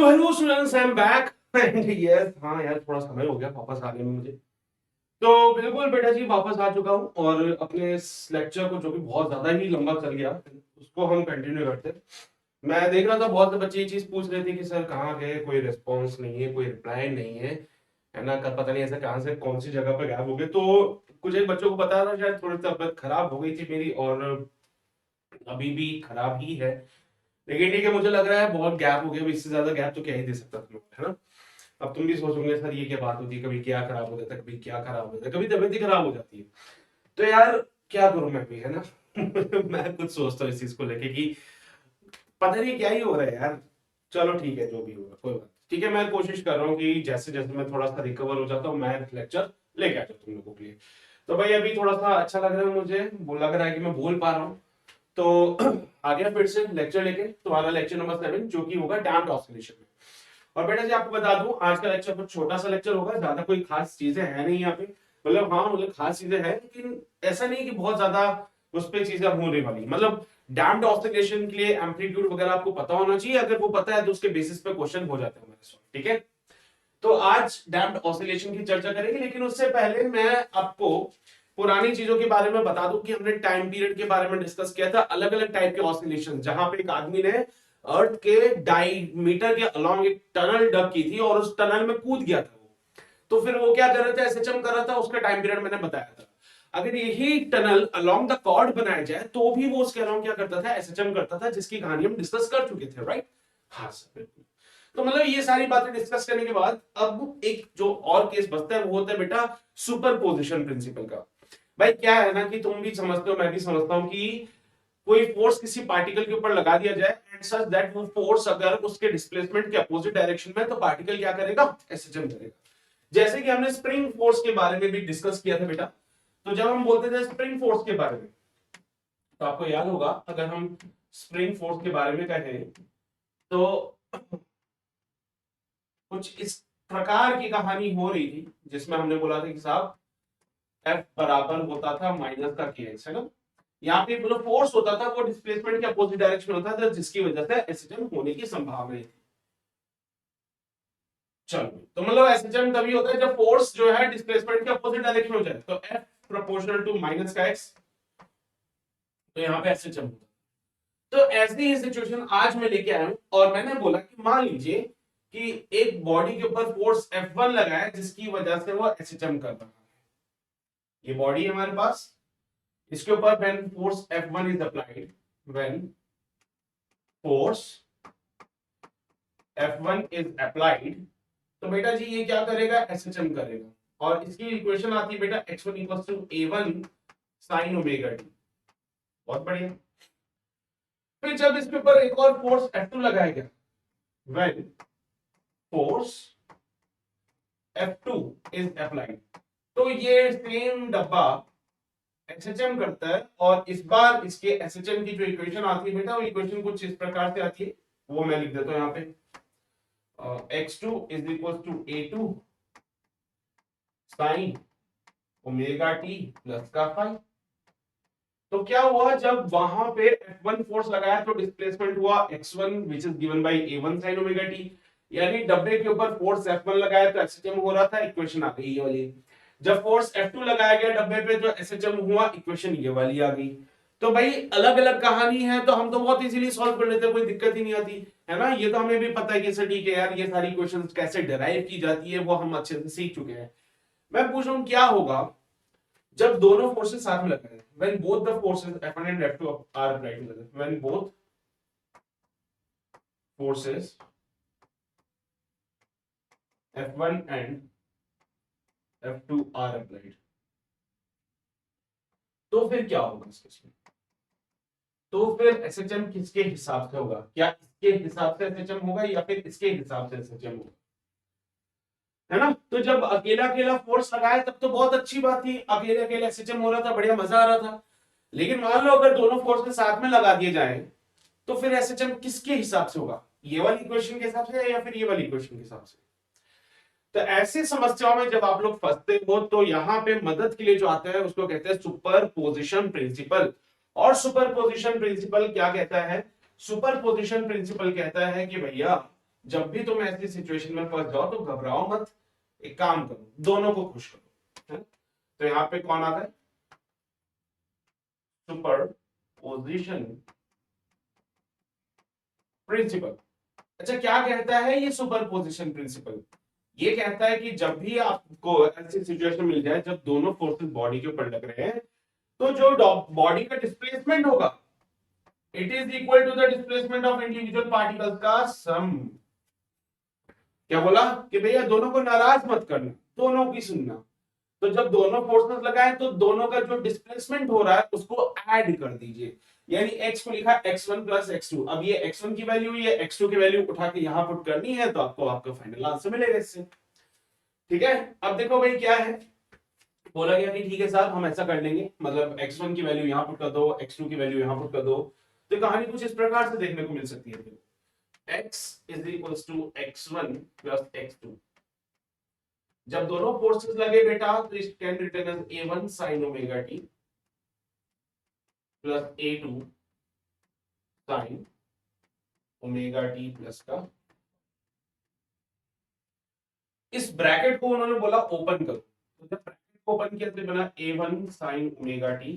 So hello students, I am back and yes, हाँ यार थोड़ा समय हो गया वापस आने में मुझे। तो बिल्कुल बेटा जी वापस आ चुका हूँ और अपने इस लेक्चर को जो कि बहुत ज्यादा ही लंबा चल गया उसको हम कंटिन्यू करते हैं। मैं देख रहा था बहुत से बच्चे ये चीज पूछ रहे थे कि सर कहाँ गए, कोई रिस्पॉन्स नहीं है, कोई रिप्लाई नहीं है ना, कर पता नहीं ऐसा कहाँ से कौन सी जगह पर गायब हो गए। तो कुछ एक बच्चों को पता था, शायद थोड़ी सी तबीयत खराब हो गई थी मेरी और अभी भी खराब ही है। लेकिन ठीक है, मुझे लग रहा है बहुत गैप हो गया, इससे ज्यादा गैप तो क्या ही दे सकता तुम लोग, है ना। अब तुम भी सोचोगे सर ये क्या बात होती है, कभी क्या खराब हो जाता है, कभी क्या खराब हो जाता है, कभी तबीयत ही खराब हो जाती है। तो यार क्या करूं मैं भी, है ना। मैं कुछ सोचता हूँ इस चीज को लेके कि पता नहीं क्या ही हो रहा है यार। चलो ठीक है, जो भी होगा कोई बात नहीं। ठीक है, मैं कोशिश कर रहा हूँ कि जैसे जैसे मैं थोड़ा सा रिकवर हो जाता हूँ मैं लेक्चर लेके आ जाऊँ तुम लोगों के लिए। तो भाई अभी थोड़ा सा अच्छा लग रहा है मुझे, वो लग रहा है कि मैं बोल पा रहा हूँ। तो आ गया फिर से लेक्चर लेके, तुम्हारा लेक्चर नंबर 7 जो कि होगा डैम्प्ड ऑसिलेशन में। और बेटा जी आपको बता दूं, आज का लेक्चर बहुत छोटा सा लेक्चर होगा, ज्यादा कोई खास चीजें है नहीं यहाँ पे। मतलब हाँ, मतलब खास चीजें हैं लेकिन ऐसा नहीं कि बहुत ज्यादा उस पे चीजें होने वाली। मतलब डैम्प्ड ऑसिलेशन के लिए एम्पलीट्यूड वगैरह आपको पता होना चाहिए, अगर वो पता है तो उसके बेसिस पे क्वेश्चन हो जाते हैं हमारे साथ, ठीक है। तो आज डैम्प्ड ऑसिलेशन की चर्चा करेंगे, लेकिन उससे पहले मैं आपको पुरानी चीजों के बारे में बता दूं कि हमने टाइम पीरियड के बारे में डिस्कस किया था, अलग अलग टाइप के ऑसिलेशन, जहां पे एक आदमी ने अर्थ के डायमीटर के अलोंग एक टनल डग की थी और उस टनल में कूद गया था वो। तो फिर वो क्या कर रहा था, एसएचएम कर रहा था, उसका टाइम पीरियड मैंने बताया था। अगर यही टनल अलोंग द कॉर्ड बनाया जाए तो भी वो उसके अलोंग क्या करता था, एसएचएम करता था, जिसकी कहानी हम डिस्कस कर चुके थे, राइट। हाँ सर बिल्कुल। तो मतलब ये सारी बातें डिस्कस करने के बाद अब एक जो और केस बचता है वो होता है बेटा सुपरपोजिशन प्रिंसिपल का। भाई क्या है ना कि तुम भी समझते हो मैं भी समझता हूं कि कोई फोर्स किसी पार्टिकल के ऊपर लगा दिया जाए एंड सच दैट वो फोर्स अगर उसके डिस्प्लेसमेंट के अपोजिट डायरेक्शन में, तो पार्टिकल क्या करेगा, एसएचएम करेगा। जैसे कि हमने स्प्रिंग फोर्स के बारे में भी डिस्कस किया था बेटा। तो जब हम बोलते थे स्प्रिंग फोर्स के बारे में, तो आपको याद होगा अगर हम स्प्रिंग फोर्स के बारे में कहें तो कुछ इस प्रकार की कहानी हो रही थी, जिसमें हमने बोला था कि साहब एफ बराबर होता था माइनस का के एक्स, है ना। यहाँ पे जो फोर्स होता था वो डिस्प्लेसमेंट के अपोजिट डायरेक्शन होता था, जिसकी वजह से एसएचएम होने की संभावना थी। चलो तो मतलब एसएचएम तभी होता है जब फोर्स जो है डिस्प्लेसमेंट के अपोजिट डायरेक्शन हो जाए, तो एफ प्रोपोर्शनल टू माइनस का एक्स, तो यहाँ पे एसएचएम होता है। तो ऐसी ही सिचुएशन आज मैं लेके आया हूं और मैंने बोला कि मान लीजिए कि एक बॉडी के ऊपर फोर्स F1 लगा है, जिसकी वजह से वो एसएचएम कर रहा है। ये बॉडी है हमारे पास, इसके ऊपर when force F1 is applied, when force F1 is applied, तो बेटा जी ये क्या करेगा, एसएचएम करेगा। और इसकी इक्वेशन आती है बेटा x1 equals to a1 sin omega t। बहुत बढ़िया। फिर जब इसके ऊपर एक और फोर्स F2 लगाया गया, when force F2 is applied, तो ये सेम डब्बा एसएचएम करता है। और इस बार इसके एसएचएम की जो इक्वेशन आती है बेटा, वो इक्वेशन कुछ इस प्रकार से आती है, वो मैं लिख देता हूं यहाँ पे। x2 is equal to a2 sine omega t plus का फाई। तो क्या हुआ, जब वहां पे F1 फोर्स लगाया तो डिस्प्लेसमेंट हुआ x1 which is given bye a1 sin omega T, यानी डब्बे के ऊपर फोर्स F1 लगाया तो एसएचएम हो रहा था, इक्वेशन आ गई ये वाली। जब फोर्स F2 लगाया गया डब्बे पे तो एसएचएम हुआ, इक्वेशन ये वाली आ गई। तो भाई अलग अलग कहानी है, तो हम तो बहुत इजीली सॉल्व कर लेते हैं, कोई दिक्कत ही नहीं आती, है ना। ये तो हमें भी पता है कि सर ठीक है यार, ये सारी क्वेश्चंस कैसे डिराइव की जाती है वो हम अच्छे से सीख चुके हैं। मैं पूछ रहा हूं क्या होगा जब दोनों फोर्सेस साथ में लगे, when both the forces F1 and F2 are applied together, when both forces F1 and F2 are applied, तो फिर क्या होगा इस केस में। तो फिर एसएचएम किसके हिसाब से होगा, क्या इसके हिसाब से एसएचएम होगा या फिर इसके हिसाब से एसएचएम होगा, है ना। तो जब अकेला अकेला फोर्स लगाया तब तो बहुत अच्छी बात थी, अकेले अकेले एसएचएम हो रहा था, बढ़िया मजा आ रहा था। लेकिन मान लो अगर दोनों फोर्स के साथ में लगा दिए जाए तो फिर एसएचएम किसके हिसाब से होगा, ये वाली इक्वेशन के हिसाब से या फिर ये वाली इक्वेशन के हिसाब से। तो ऐसी समस्याओं में जब आप लोग फंसते हो तो यहां पे मदद के लिए जो आता है उसको कहते हैं सुपरपोजिशन प्रिंसिपल। और सुपरपोजिशन प्रिंसिपल क्या कहता है, सुपरपोजिशन प्रिंसिपल कहता है कि भैया जब भी तुम ऐसी सिचुएशन में फंस जाओ तो घबराओ मत, एक काम करो, दोनों को खुश करो, है? तो यहाँ पे कौन आता है, सुपरपोजिशन प्रिंसिपल। अच्छा, क्या कहता है ये सुपरपोजिशन प्रिंसिपल? ये कहता है कि जब भी आपको ऐसी सिचुएशन मिल जाए जब दोनों फोर्सेस बॉडी के ऊपर लग रहे हैं, तो जो बॉडी का डिस्प्लेसमेंट होगा it is equal to the displacement of individual particles का सम। क्या बोला कि भैया दोनों को नाराज मत करना, दोनों की सुनना। तो जब दोनों फोर्सेस लगाए तो दोनों का जो डिस्प्लेसमेंट हो रहा है उसको ऐड कर दीजिए, यानी x को लिखा x1 प्लस x2। अब ये x1 की वैल्यू, ये x2 की वैल्यू उठा के यहां पुट करनी है, तो आपको आपका फाइनल आंसर मिलेगा इससे। ठीक है, अब देखो भाई क्या है, बोला गया कि ठीक है साहब हम ऐसा कर लेंगे, मतलब x1 की वैल्यू यहां पुट कर दो, x2 की वैल्यू यहां पुट कर दो। तो कहानी कुछ इस प्रकार से देखने को मिल सकती है, x is equals to x1 plus x2। जब दोनों फोर्सेस लगे बेटा तो it can written as a1 sin omega t plus a2 sin omega t plus का, इस ब्रैकेट को उन्होंने बोला ओपन करो, तो जब ब्रैकेट को ओपन किया तो बना a1 sin omega t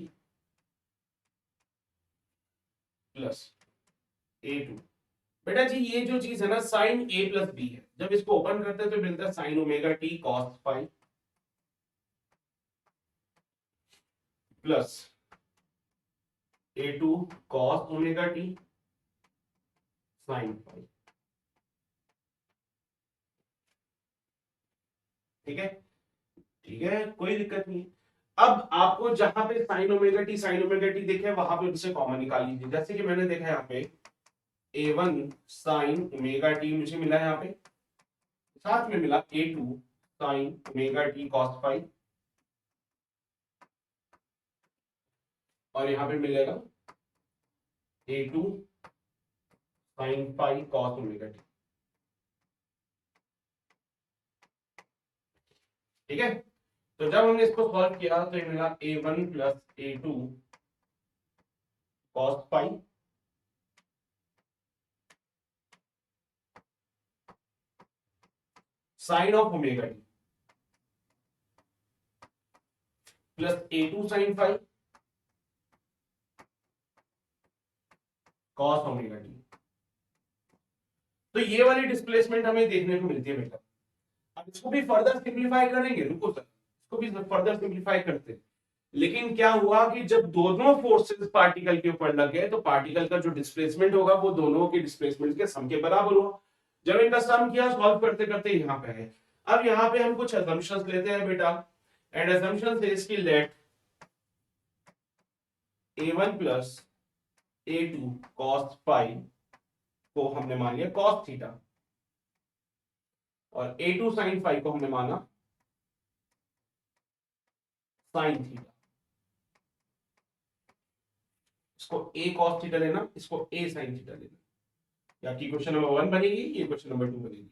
plus a2। बेटा जी ये जो चीज है ना साइन a प्लस बी है, जब इसको ओपन करते हैं तो मिलता है sine omega t cos phi plus a2 cos omega t sine phi. ठीक है, ठीक है, कोई दिक्कत नहीं है। अब आपको जहां पे साइन ओमेगा टी देखे वहां पे उसे कॉमन निकाल लीजिए, जैसे कि मैंने देखा यहाँ पे a1 साइन ओमेगा टी मुझे मिला यहाँ पे, साथ में मिला a2 sine omega t cos phi, और यहाँ पे मिलेगा a2 sine phi cos omega t. ठीक है, तो जब हमने इसको सॉल्व किया तो ये मिला a1 plus a2 cos phi sine of omega t plus a2 sine phi cos omega t. तो ये वाली डिस्प्लेसमेंट हमें देखने को मिलती है बेटा। अब इसको भी फर्दर सिंप्लीफाई करेंगे, रुको सर, इसको भी फर्दर सिंप्लीफाई करते हैं। लेकिन क्या हुआ कि जब दोनों फोर्सेस पार्टिकल के ऊपर लग गए तो पार्टिकल का जो डिस्प्लेसमेंट होगा वो दोनों के डिस्प्लेसमेंट के सम के बराबर हुआ। जब इनका सम किया सॉल्व करते करते यहाँ पे है। अब यहाँ पे हम कुछ असम्पशंस लेते हैं बेटा, एंड असम्पशन सेज कि let a1 plus a2 cos phi को हमने मान लिया cos थीटा, और a2 sin फाई को हमने माना sin थीटा। इसको a cos थीटा लेना, इसको a sin थीटा लेना, या आपकी क्वेश्चन नंबर 1 बनेगी, ये क्वेश्चन नंबर 2 बनेगी।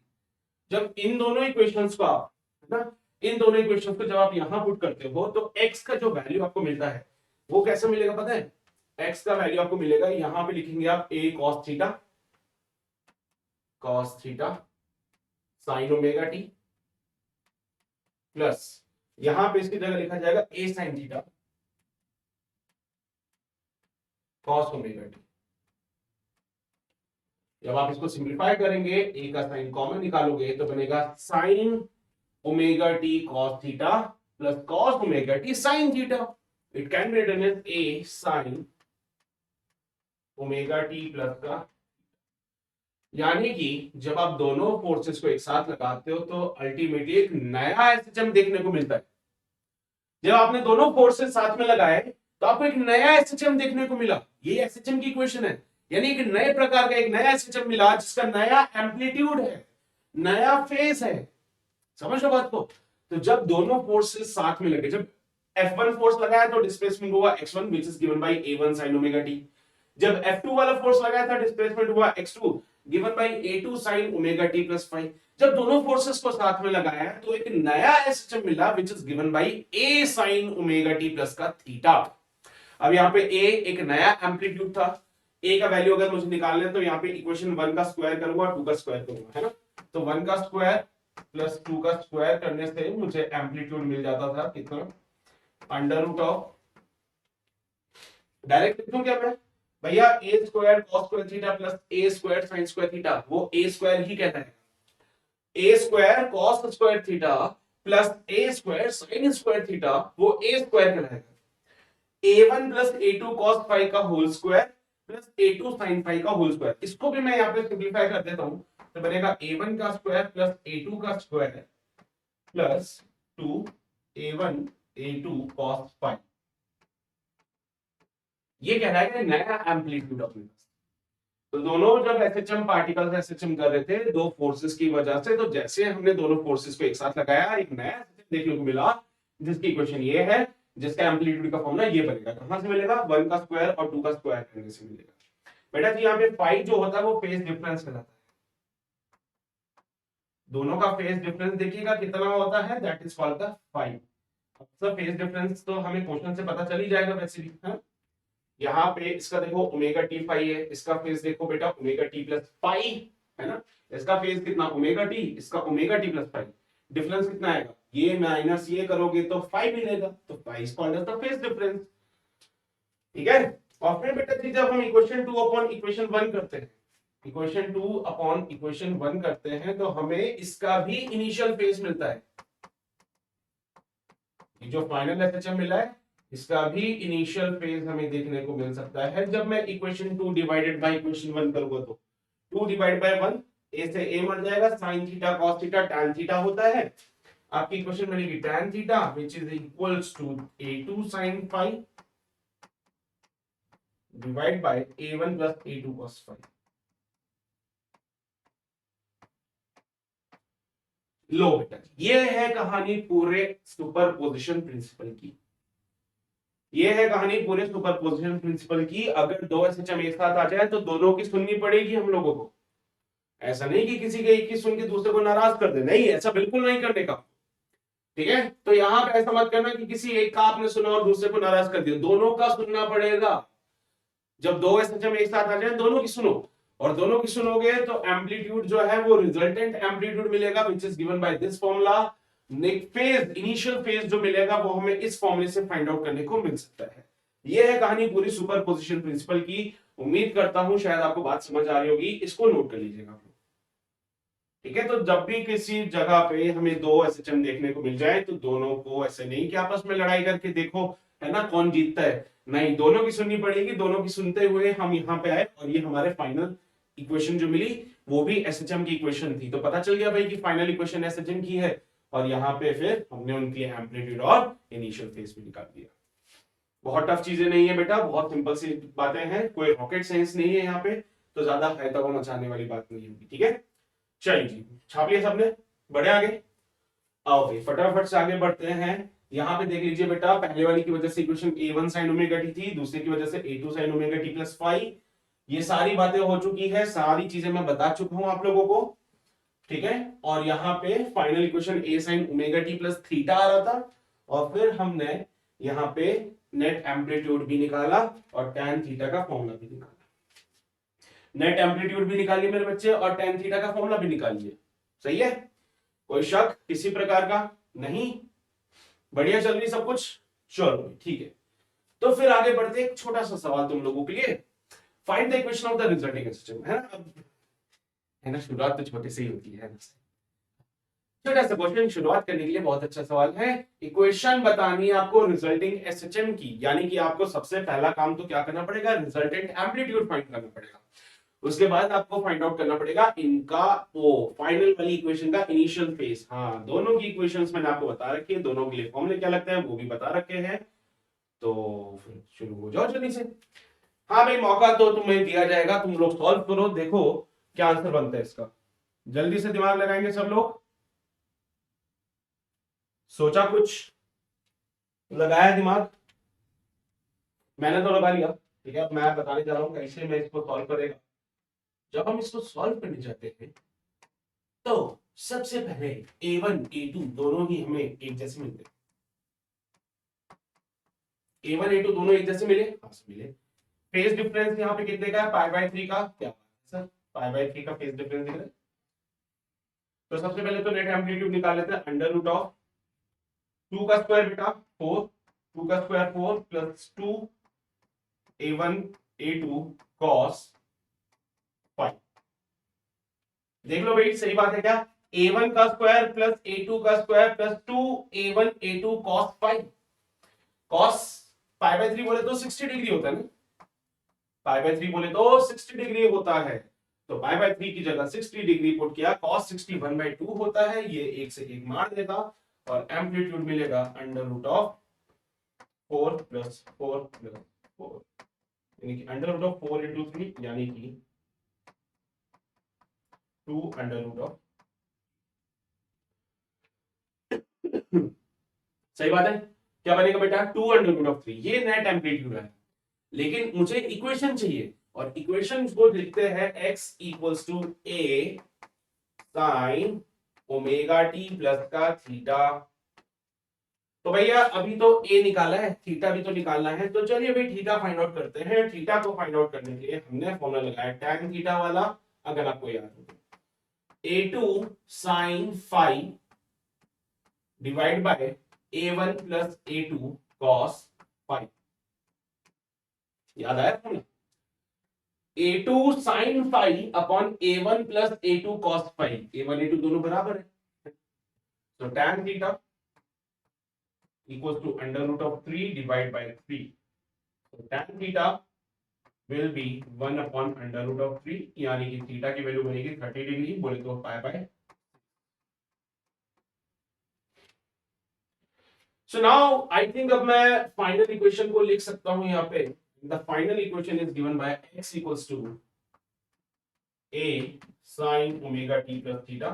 जब इन दोनों इक्वेशंस को आप, है ना, इन दोनों इक्वेशंस को जब आप यहां पुट करते हो तो x का जो वैल्यू आपको मिलता है वो कैसे मिलेगा पता है? x का वैल्यू आपको मिलेगा, यहां पे लिखेंगे आप a cos theta sin omega t plus यहां पे इसकी जगह लिखा जाएगा a sin theta cos omega t। जब आप इसको सिंप्लीफाई करेंगे, a का साइन कॉमन निकालोगे तो बनेगा sine omega t cos theta plus cos omega t sin theta. It can be written as a sin omega t plus का, यानी कि जब आप दोनों फोर्सेस को एक साथ लगाते हो तो अल्टीमेटली एक नया एसएचएम देखने को मिलता है। जब आपने दोनों फोर्सेस साथ में लगाए तो आपको एक नया एसएचएम देखने को मिला, ये एसएचएम की इक्वेशन है, यानी एक नए प्रकार का एक नया एसएचएम मिला जिसका नया एम्पलीट्यूड है, नया फेस है। समझ लो बात को? तो जब दोनों फोर्सेस साथ में लगे, जब F1 फोर्स लगाया तो डिस्प्लेसमेंट हुआ x1 which is given by a1 sin omega t। जब F2 वाला फोर्स लगाया था डिस्प्लेसमेंट हुआ x2 given by a2 sin omega t plus 5। जब दोनों फोर्सेस को साथ में लगाया तो एक नया एसएचएम मिला which is given by a sin omega t plus का थीटा। अब यहाँ पे a एक नया एम्पलीट्यूड था, ए का वैल्यू अगर मुझे निकालना है तो यहाँ पे इक्वेशन 1 का स्क्वायर करूंगा और 2 का स्क्वायर करूंगा, है ना। तो 1 का स्क्वायर प्लस 2 का स्क्वायर करने से मुझे एम्पलीट्यूड मिल जाता था कितना, अंडर रूट ऑफ, डायरेक्ट लिखूं क्या मैं भैया, a square cos square theta plus a square sine square theta, वो ए स्क्वायर ही कहता है। A square cos square theta plus a square sine square theta, वो ए स्क्वायर कहलाएगा। a1 plus a2 cos phi का whole square plus a2 sin phi का whole square, इसको भी मैं यहाँ पे सिंप्लीफाई कर देता हूं, तो बनेगा a1 का स्क्वायर प्लस a2 का square plus 2a1 a2 cos phi. ये कहलाएगा नया एम्पलीट्यूड अपने पास। तो दोनों जब एसएचएम पार्टिकल्स एसएचएम कर रहे थे दो फोर्सेस की वजह से, तो जैसे हमने दोनों फोर्सेस को एक साथ लगाया, एक नया एसएचएम देखने को मिला, जिसकी इक्वेशन ये है, जिसका एम्पलीट्यूड का फॉर्मूला ये बनेगा। कहां से मिलेगा, 1 का स्क्वायर और 2 का स्क्वायर करने से मिलेगा। बेटा जी यहाँ पे फाई जो होता है वो फेज डिफरेंस कहलाता है। दोनों का फेज डिफरेंस देखिएगा कितना होता है, that is called the phi. अब फेज डिफरेंस तो हमें क्वेश्चन से पता चल ही जाएगा वैसे भी, है। यहाँ पे इसका देखो ओमेगा टी फाई है, इसका फेज देखो बेटा ओमेगा टी प्लस फाई, है ना। इसका फेज कितना ओमेगा टी, इसका omega t plus phi, difference कितना आएगा, ये माइनस ये करोगे तो फाई मिलेगा, तो phi is called as the phase difference, ठीक है। और फिर बेटा जी जब हम इक्वेशन 2 अपॉन इक्वेशन 1 करते हैं, इक्वेशन 2 अपॉन इक्वेशन 1 करते हैं, तो हमें इसका भी इनिशियल फेज मिलता है। ये जो फाइनल एसएचएम मिला है इसका भी इनिशियल फेज हमें देखने को मिल सकता है जब मैं इक्वेशन 2 डिवाइडेड बाय इक्वेशन 1 करूंगा। तो 2 डिवाइड बाय 1, ए से ए मर जाएगा, sin theta cos theta tan theta होता है। आपकी इक्वेशन बनेगी tan theta which is equals to a2 sin phi divide by a1 plus a2 cos phi। लो बेटा ये है कहानी पूरे सुपरपोजिशन प्रिंसिपल की, ये है कहानी पूरे सुपरपोजिशन प्रिंसिपल की। अगर दो एसएचएम एक साथ आ जाए तो दोनों की सुननी पड़ेगी हम लोगों को। ऐसा नहीं कि किसी के एक की सुन के दूसरे को नाराज कर दे, नहीं, ऐसा बिल्कुल नहीं करने का, ठीक है। तो यहां पे ऐसा मत करना कि किसी एक का आपने सुना और दूसरे को नाराज कर दिया, दोनों का सुनना पड़ेगा। जब दो एसएचएम एक साथ आ जाए दोनों की सुनो, और दोनों की सुनोगे तो एम्पलीट्यूड जो है वो रिजल्टेंट एम्पलीट्यूड मिलेगा which is given by this formula. Phase initial phase जो मिलेगा वो हमें इस फॉर्मूले से फाइंड आउट करने को मिल सकता है। ये है कहानी पूरी सुपरपोजिशन प्रिंसिपल की। उम्मीद करता हूं शायद आपको बात समझ आ रही होगी, इसको नोट कर लीजिएगा, ठीक है। तो जब भी किसी जगह पे हमें दो एसएचएम देखने को मिल जाए तो दोनों को ऐसे नहीं कि आपस में लड़ाई करके देखो है ना कौन जीतता है, नहीं, दोनों की सुननी पड़ेगी। दोनों की सुनते हुए हम यहाँ पे आए और ये हमारे फाइनल इक्वेशन जो मिली वो भी एसएचएम की इक्वेशन थी। तो पता चल गया भाई कि फाइनल इक्वेशन एसएचएम की है, और यहाँ पे फिर हमने उनकी एम्पलीट्यूड और इनिशियल फेज भी निकाल दिया। बहुत टफ चीजें नहीं है बेटा, बहुत सिंपल सी बातें हैं, कोई रॉकेट साइंस नहीं है यहाँ पे, तो ज्यादा हैदवा मचाने वाली बात नहीं होगी, ठीक है। चलिए जी, छाप लिया सबने, बढ़े आगे, आओ भाई फटाफट से आगे बढ़ते हैं। यहाँ पे देख लीजिए बेटा, पहले वाली की वजह से equation a1 sin omega T थी, दूसरे की वजह से a2 sin omega t plus phi. ये सारी बातें हो चुकी है, सारी चीजें मैं बता चुका हूं आप लोगों को, ठीक है। और यहाँ पे final equation a sin omega t plus theta आ रहा था, और फिर हमने यहाँ पे नेट एम्पलीट्यूड भी निकाला और tan थीटा का फॉर्मूला भी निकाला। नेट एम्पलीट्यूड भी निकालिए मेरे बच्चे, और tan थीटा का फॉर्मूला भी निकालिए, सही है, कोई शक किसी प्रकार का नहीं, बढ़िया चल रही सब कुछ, चलो ठीक है। तो फिर आगे बढ़ते, एक छोटा सा सवाल तुम लोगों के लिए, find the equation of the resulting system, है ना। है ना, शुरुआत तो छोटे से ही होती है ना। छोटा सा क्वेश्चन शुरुआत करने के लिए बहुत अच्छा सवाल है। इक्वेशन बतानी है आपको रिजल्टिंग एसएचएम की, यानी कि आपको सबसे पहला काम तो क्या करना पड़ेगा, रिजल्टेंट एम्पलीट्यूड फाइंड करना पड़ेगा। उसके बाद आपको फाइंड आउट करना पड़ेगा इनका वो फाइनल वाली इक्वेशन का इनिशियल फेज। हाँ, दोनों की इक्वेशंस मैंने आपको बता रखी है, दोनों के लिए फॉर्मूले क्या लगते हैं वो भी बता रखे हैं। तो फिर शुरू हो जाओ जल्दी से। हाँ भाई, मौका तो तुम्हें दिया जाएगा, तुम लोग सॉल्व करो, देखो क्या आंसर बनता है इसका। जल्दी से दिमाग लगाएंगे सब लोग, सोचा कुछ, लगाया दिमाग, मैंने तो लगा लिया, ठीक है। अब मैं बताने जा रहा हूं कैसे मैं इसको सॉल्व करेगा। जब हम इसको सॉल्व करने जाते हैं तो सबसे पहले a1 a2 दोनों ही हमें एक जैसे मिलते हैं। a1 a2 दोनों एक जैसे मिले, हाँ मिले। फेज डिफरेंस यहाँ पे कितने का है, पाई बाय 3 का, क्या सर पाई बाय 3 का फेज डिफरेंस दिख रहा है। तो सबसे पहले तो नेट एम्पलीट्यूड निकाल लेते हैं, अंडर रूट ऑफ 2 का स्क्वायर बेटा 4, 2 का square 4 plus 2 a1 a2 cos 5। देख लो भाई सही बात है क्या, a1 का स्क्वायर प्लस a2 का square plus 2 a1 a2 cos 5। cos pi by 3 बोले तो 60 डिग्री होता है ना, पाई बाय 3 बोले तो 60 डिग्री होता है, तो पाई बाय 3 की जगह 60 डिग्री पुट किया, cos 60 1/2 होता है, ये एक से एक मार देगा और एम्पलीट्यूड मिलेगा under root of 4 plus 4 plus 4, यानी कि अंडर रूट ऑफ 4 इंटू 3 यानी कि 2 अंडर रूट ऑफ सही बात है, क्या बनेगा बेटा 2 अंडर रूट ऑफ 3, ये नेट एम्पलीट्यूड है। लेकिन मुझे इक्वेशन चाहिए और इक्वेशन को लिखते हैं x equals to a sine omega t plus का थीटा। तो भैया अभी तो a निकाला है, थीटा भी तो निकालना है, तो चलिए भाई थीटा फाइंड आउट करते हैं। थीटा को फाइंड आउट करने के लिए हमने फॉर्मूला लगाया tan थीटा वाला, अगर आपको याद हो, a2 sine phi divide by a1 plus a2 cos phi, याद आया formula, a2 sin phi upon a1 plus a2 cos phi, a1 a2 दोनों बराबर है, तो tan theta equals to under root of 3 divided by 3, so tan theta will be 1 upon under root of 3, यानी कि theta की value बनेगी 30 degree, बोले तो pi by. So now I think अब मैं फाइनल इक्वेशन को लिख सकता हूं यहाँ पे, the final equation is given by x equals to a sin omega t plus theta,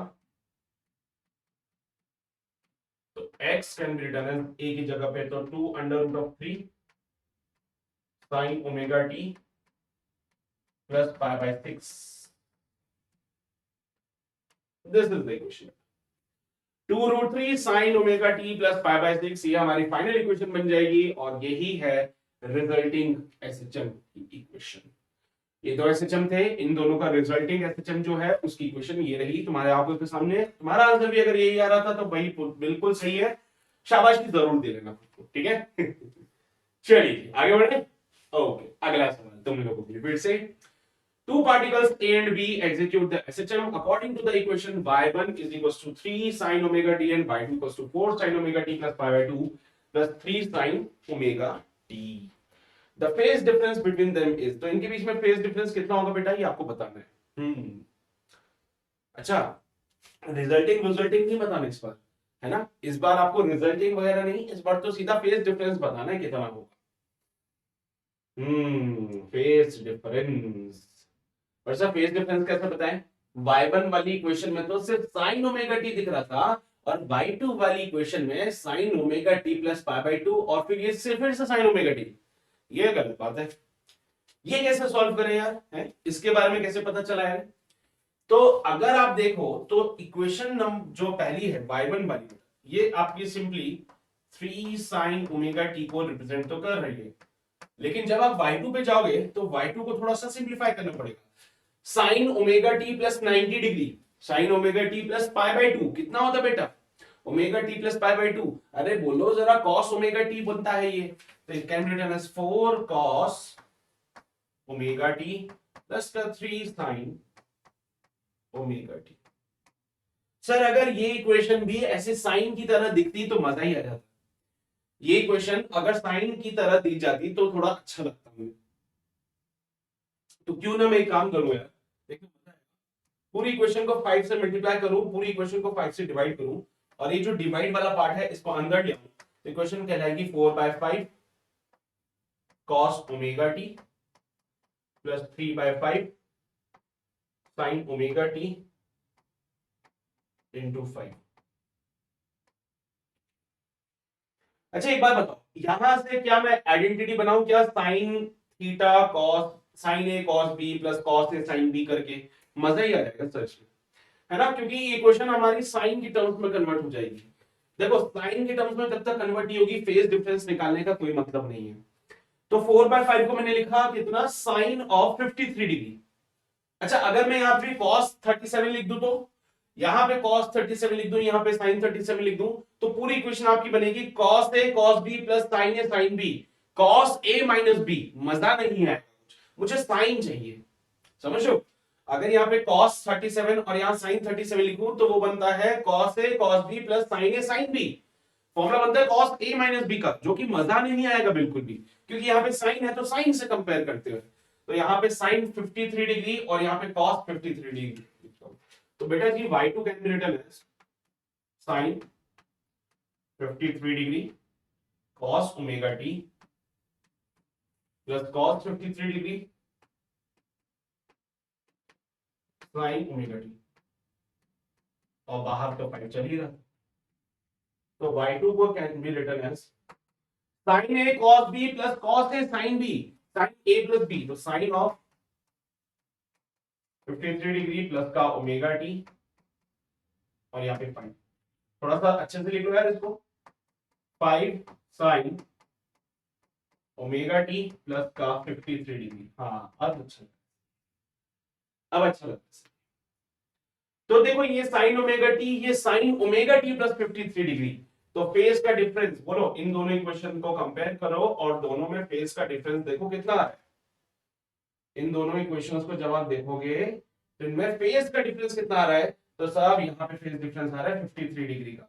तो x can be written as a की जगह पे तो 2 under root of 3 sin omega t plus pi by 6, this is the equation 2 root 3 sin omega t plus pi by 6, ये हमारी final equation बन जाएगी और यही है रिजल्टिंग एसएचएम की इक्वेशन। ये दो एसएचएम थे, इन दोनों का रिजल्टिंग एसएचएम जो है उसकी इक्वेशन ये रही तुम्हारे आंखों के सामने। तुम्हारा आंसर भी अगर यही आ रहा था तो भाई बिल्कुल सही है, शाबाशी जरूर दे लेना, ठीक है। चलिए आगे बढ़े। ओके अगला सवाल तुम लोगों के लिए फिर से, two particles A and B execute the SHM according to the equation y1 is equals to 3 sin omega t and y2 equals to 4 sin omega t plus pi by 2 plus 3 sin omega t. The phase difference between them is, तो इनके बीच में phase difference कितना होगा बेटा ये आपको बताना है। अच्छा रिजल्टिंग नहीं बताना इस बार, है ना, इस बार आपको रिजल्टिंग वगैरह नहीं, इस बार तो सीधा फेज डिफरेंस बताना है कितना होगा। फेज डिफरेंस, और सर फेज डिफरेंस कैसे बताएं, y1 वाली इक्वेशन में तो सिर्फ sin ओमेगा t दिख रहा था और y2 वाली इक्वेशन में sin omega t plus pi bye 2 और फिर ये सिर्फ फिर से sin ओमेगा t, ये गलत बात है। ये कैसे सॉल्व करें यार, है इसके बारे में कैसे पता चला है। तो अगर आप देखो तो इक्वेशन जो पहली है y1 वाली, ये आपकी सिंपली 3 sin ओमेगा t को रिप्रेजेंट तो कर रही है, लेकिन जब आप y2 पे जाओगे तो y2 को थोड़ा सा सिंप्लीफाई करना पड़ेगा। Sign omega t plus 90 degree, sign omega t plus pi bye 2 कितना होता बेटा, omega t plus pi bye 2, अरे बोलो जरा कॉस ओमेगा टी बनता है ये, तो it can be written as 4 cos omega t plus 3 sine omega t. Sir अगर ये इक्वेशन भी ऐसे साइन की तरह दिखती तो मजा ही आ जाता, ये इक्वेशन अगर साइन की तरह दी जाती तो थोड़ा अच्छा लगता मुझे, तो क्यों ना मैं एक काम करूं यार, देखो पूरी इक्वेशन को 5 से मल्टीप्लाई करूं, पूरी इक्वेशन को 5 से डिवाइड करूं और ये जो डिवाइड वाला पार्ट है इसको अंदर ले आऊं, तो इक्वेशन कहलाएगी 4/5 cos omega t plus 3/5 sin omega t into 5। अच्छा एक बात बताओ, यहां से क्या मैं आइडेंटिटी बनाऊं क्या, sine theta cos sine A cos B plus cos A sine B करके, मजा ही आ जाएगा सर्च में, है ना, क्योंकि ये इक्वेशन हमारी साइन की टर्म्स में कन्वर्ट हो जाएगी। देखो साइन की टर्म्स में जब तक कन्वर्ट नहीं होगी फेज डिफरेंस निकालने का कोई मतलब नहीं है। तो 4/5 को मैंने लिखा कितना, साइन ऑफ 53 डिग्री। अच्छा अगर मैं यहाँ पे cos 37 लिख दूं, तो यहां पे cos 37 लिख दूं, यहां पे sin 37 लिख दूं, तो पूरी इक्वेशन आपकी बनेगी cos a cos b plus sin a sin b, cos a minus b। मजा नहीं है, मुझे साइन चाहिए, समझ लो। अगर यहाँ पे cos 37 और यहाँ sin 37 लिखूं तो वो बनता है cos a cos b plus sin a sin b। Formula बनता है cos a माइनस b का, जो कि मजा नहीं आएगा बिल्कुल भी, क्योंकि यहाँ पे साइन है तो साइन से कंपेयर करते हुए, तो यहाँ पे sin 53 डिग्री और यहाँ पे cos 53 डिग्री। तो बेटा जी y2 can be written as sin 53 degree cos omega t plus cos 53 degree sin omega t, और बाहर तो 5 चल ही रहा, तो y2 को can be written as sin a cos b plus cos a sin b, sin a plus b, तो sin of 53 degree plus का omega t और यहाँ पे 5, थोड़ा सा अच्छे से लिख लो यार इसको, 5 sin ओमेगा टी प्लस का 53 डिग्री। हाँ अब अच्छा, अब अच्छा लगता है। तो देखो ये sin ओमेगा टी, ये sin omega t plus 53 degree, तो फेज का डिफरेंस बोलो, इन दोनों इक्वेशन को कंपेयर करो और दोनों में फेज का डिफरेंस देखो कितना है। इन दोनों इक्वेशंस को जब आप देखोगे तो इनमें फेज का डिफरेंस कितना आ रहा है, तो साहब यहाँ पे फेज डिफरेंस आ रहा है 53 डिग्री का।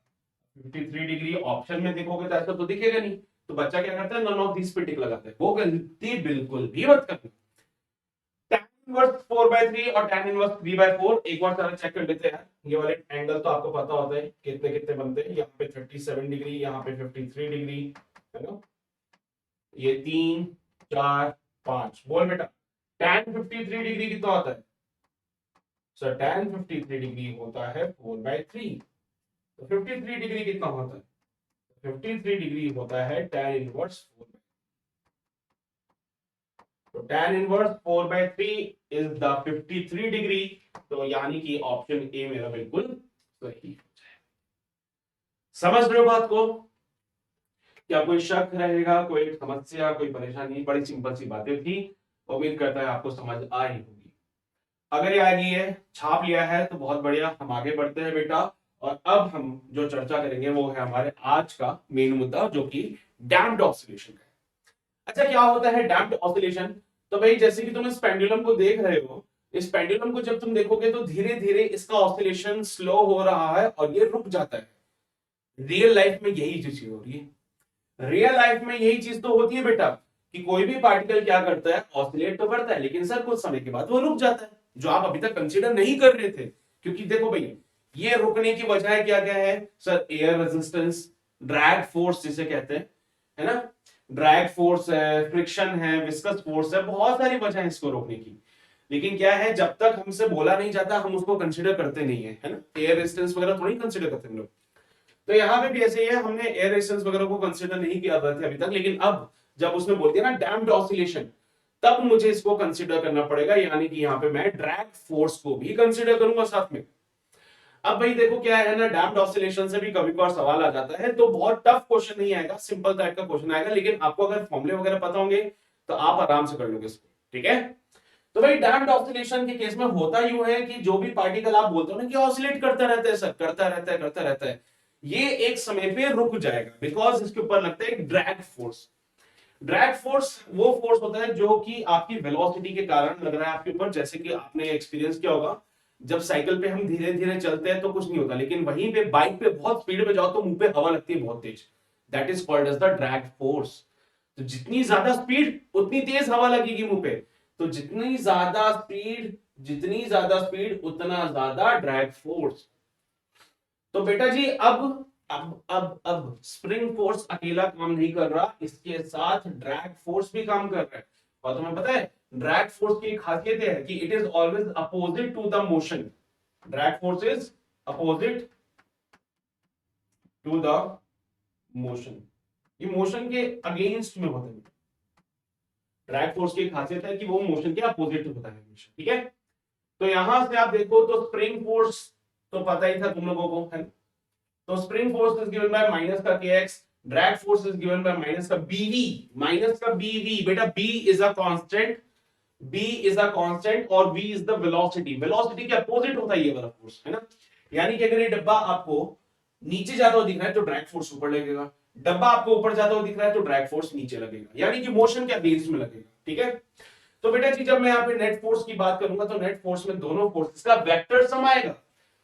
53 डिग्री ऑप्शन में देखोगे तो ऐसा तो दिखेगा नहीं, तो बच्चा क्या करता है, नन ऑफ दिस पे टिक लगाता है। वो गलती बिल्कुल भी मत करना। tan इनवर्स 4/3 और tan इनवर्स 3/4 एक बार सारा चेक कर लेते हैं। ये वाले एंगल तो आपको पता होता है कितने कितने बनते हैं, यहाँ पे 37 डिग्री, यहाँ पे 53 डिग्री, है ना, ये 3 4 5। बोल बेटा tan 53 डिग्री कितना होता है, सर tan 53 डिग्री होता है 4/3, तो 53 डिग्री कितना होता है, 53 डिग्री होता है tan इनवर्स 4। तो tan inverse 4/3 is the 53 degree, तो यानी कि ऑप्शन ए मेरा बिल्कुल सही। समझ रहे हो बात को, क्या कोई शक रहेगा, कोई समस्या, कोई परेशानी? बड़ी सिंपल सी बातें थी, उम्मीद करता है आपको समझ आई होगी। अगर ये आ गई है, छाप लिया है, तो बहुत बढ़िया, हम आगे बढ़ते हैं बेटा। और अब हम जो चर्चा करेंगे वो है हमारे आज का मेन मुद्दा, जो कि डैम्प्ड ऑसिलेशन का है। अच्छा क्या होता है डैम्प्ड ऑसिलेशन? तो भाई जैसे कि तुम इस पेंडुलम को देख रहे हो, इस पेंडुलम को जब तुम देखोगे तो धीरे धीरे इसका ऑसिलेशन स्लो हो रहा है और ये रुक जाता है। रियल लाइफ में यही चीज हो रही है। रियल लाइफ में यही चीज तो होती है बेटा, कि कोई भी पार्टिकल क्या करता है, ऑसिलेट तो करता है, लेकिन सर कुछ समय के बाद वो रुक जाता है, जो आप अभी तक कंसीडर नहीं कर रहे थे। क्योंकि देखो भाई, ये रुकने की वजह क्या क्या है sir? Air resistance, drag force जिसे कहते हैं, है ना, ड्रैग फोर्स है, फ्रिक्शन है, विस्कस फोर्स है, बहुत सारी वजह है इसको रोकने की। लेकिन क्या है, जब तक हमसे बोला नहीं जाता हम उसको कंसीडर करते नहीं है, है ना। एयर रेजिस्टेंस वगैरह थोड़ी कंसीडर करते हैं हम लोग। तो यहाँ पे भी ऐसे ही है, हमने एयर रेजिस्टेंस वगैरह को कंसीडर नहीं किया था अभी तक, लेकिन अब जब उसने बोल दिया ना डैम्प्ड ऑसिलेशन, तब मुझे इसको कंसीडर करना पड़ेगा, यानी कि यहाँ पे मैं ड्रैग फोर्स को भी कंसीडर करूंगा साथ में। अब भाई देखो क्या है ना, डैम्प्ड ऑसिलेशन से भी कभी कभार सवाल आ जाता है, तो बहुत टफ क्वेश्चन नहीं आएगा, सिंपल टाइप का क्वेश्चन आएगा, लेकिन आपको अगर फॉर्मूले वगैरह पता होंगे तो आप आराम से कर लोगे इसको, ठीक है। तो भाई डैम्प्ड ऑसिलेशन के केस में होता यूं है कि जो भी पार्टिकल आप बोलते हो ना कि ऑसिलेट करता रहता है सर, करता रहता है, ये एक समय पे रुक जाएगा, बिकॉज इसके ऊपर लगता है ड्रैग फोर्स। ड्रैग फोर्स वो फोर्स होता है जो कि आपकी वेलोसिटी के कारण लग रहा है आपके ऊपर। जैसे कि आपने एक्सपीरियंस किया होगा, जब साइकिल पे हम धीरे धीरे चलते हैं तो कुछ नहीं होता, लेकिन वहीं पे बाइक पे बहुत स्पीड में जाओ तो मुंह पे हवा लगती है बहुत तेज, that is called as the drag force. तो जितनी ज्यादा स्पीड उतनी तेज हवा लगेगी मुंह पे, तो जितनी ज्यादा स्पीड उतना ज्यादा ड्रैग फोर्स। तो बेटा जी अब स्प्रिंग फोर्स अकेला काम नहीं कर रहा, इसके साथ ड्रैग फोर्स भी काम कर रहा है। और तुम्हें पता है ड्रैग फोर्स की खासियत है कि it is always opposite to the motion. Drag force is opposite to the motion, ये मोशन के अगेंस्ट में होता है। ड्रैग फोर्स की खासियत है कि वो मोशन के अपोजिट होता है हमेशा, ठीक है। तो यहां से आप देखो तो स्प्रिंग फोर्स तो पता ही था तुम लोगों को, है। तो spring force is given by minus का kx drag force is given by minus का बीवी, माइनस का बीवी। बेटा b is a constant, b is a constant और v is the velocity. Velocity के अपोजिट होता है ये वाला फोर्स, है ना। यानी कि अगर ये डब्बा आपको नीचे जाता हुआ दिख रहा है तो ड्रैग फोर्स ऊपर लगेगा, डब्बा आपको ऊपर जाता हुआ दिख रहा है तो ड्रैग फोर्स नीचे लगेगा, यानी कि मोशन के अगेंस्ट में लगेगा। ठीक है, तो बेटा जी जब मैं यहाँ पे नेट फोर्स की बात करूंगा तो नेट फोर्स में दोनों फोर्सेस का वेक्टर सम आएगा,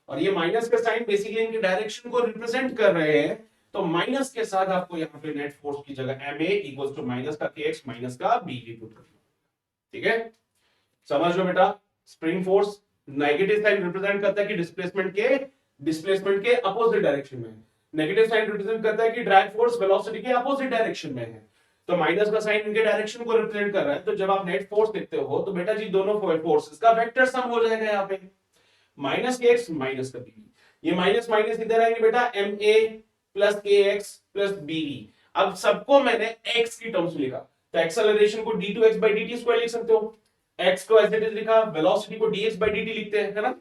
और ये माइनस का साइन बेसिकली इनकी डायरेक्शन को रिप्रेजेंट कर रहे हैं। तो माइनस के साथ आपको यहाँ पे नेट फोर्स की जगह m a equal to minus का के एक्स माइनस का बी पुट करना। ठीक है, समझ लो बेटा। Spring force negative sign represent करता है कि डिस्प्लेसमेंट के अपोजिट डायरेक्शन में है, नेगेटिव साइन रिप्रेजेंट करता है कि ड्रैग फोर्स वेलोसिटी के अपोजिट डायरेक्शन में है। तो माइनस का साइन इनके डायरेक्शन को रिप्रेजेंट कर रहा है, तो जब आप नेट फोर्स लिखते हो तो बेटा जी दोनों फोर्सेस का वेक्टर सम हो जाएगा यहाँ पे, माइनस के एक्स माइनस का बी। ये माइनस माइनस इधर आएंगे बेटा, एम ए प्लस के एक्स प्लस बी। अब सबको मैंने एक्स की टर्म्स में लिखा, तो एक्सेलरेशन को d two x by d t square लिख सकते हो, एक्स को एज इट इज लिखा, वेलोसिटी को dx by dt लिखते हैं, है ना।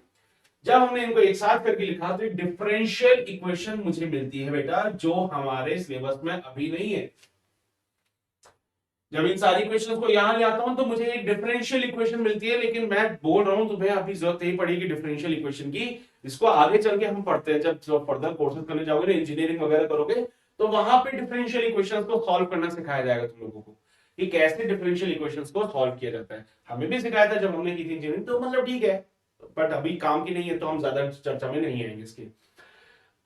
जब हमने इनको एक साथ करके लिखा तो एक डिफरेंशियल इक्वेशन मुझे मिलती है बेटा, जो हमारे सिलेबस में अभी नहीं है। जब इन सारी इक्वेशंस को यहां ले आता हूं तो मुझे एक डिफरेंशियल इक्वेशन मिलती है, लेकिन मैं बोल रहा हूं तुम्हें अभी जरूरत नहीं पड़ेगी डिफरेंशियल इक्वेशन की, इसको आगे चल के हम पढ़ते हैं। जब फर्दर कोर्सेज करने जाओगे ना, इंजीनियरिंग वगैरह करोगे, तो वहां पे डिफरेंशियल इक्वेशंस को सॉल्व करना सिखाया जाएगा तुम लोगों को, कि कैसे डिफरेंशियल इक्वेशंस को सॉल्व किया जाता है। हमें भी सिखाया था जब हमने की थी इंजीनियरिंग, तो मतलब ठीक है, बट अभी काम की नहीं है तो हम ज्यादा चर्चा में नहीं आएंगे इसकी।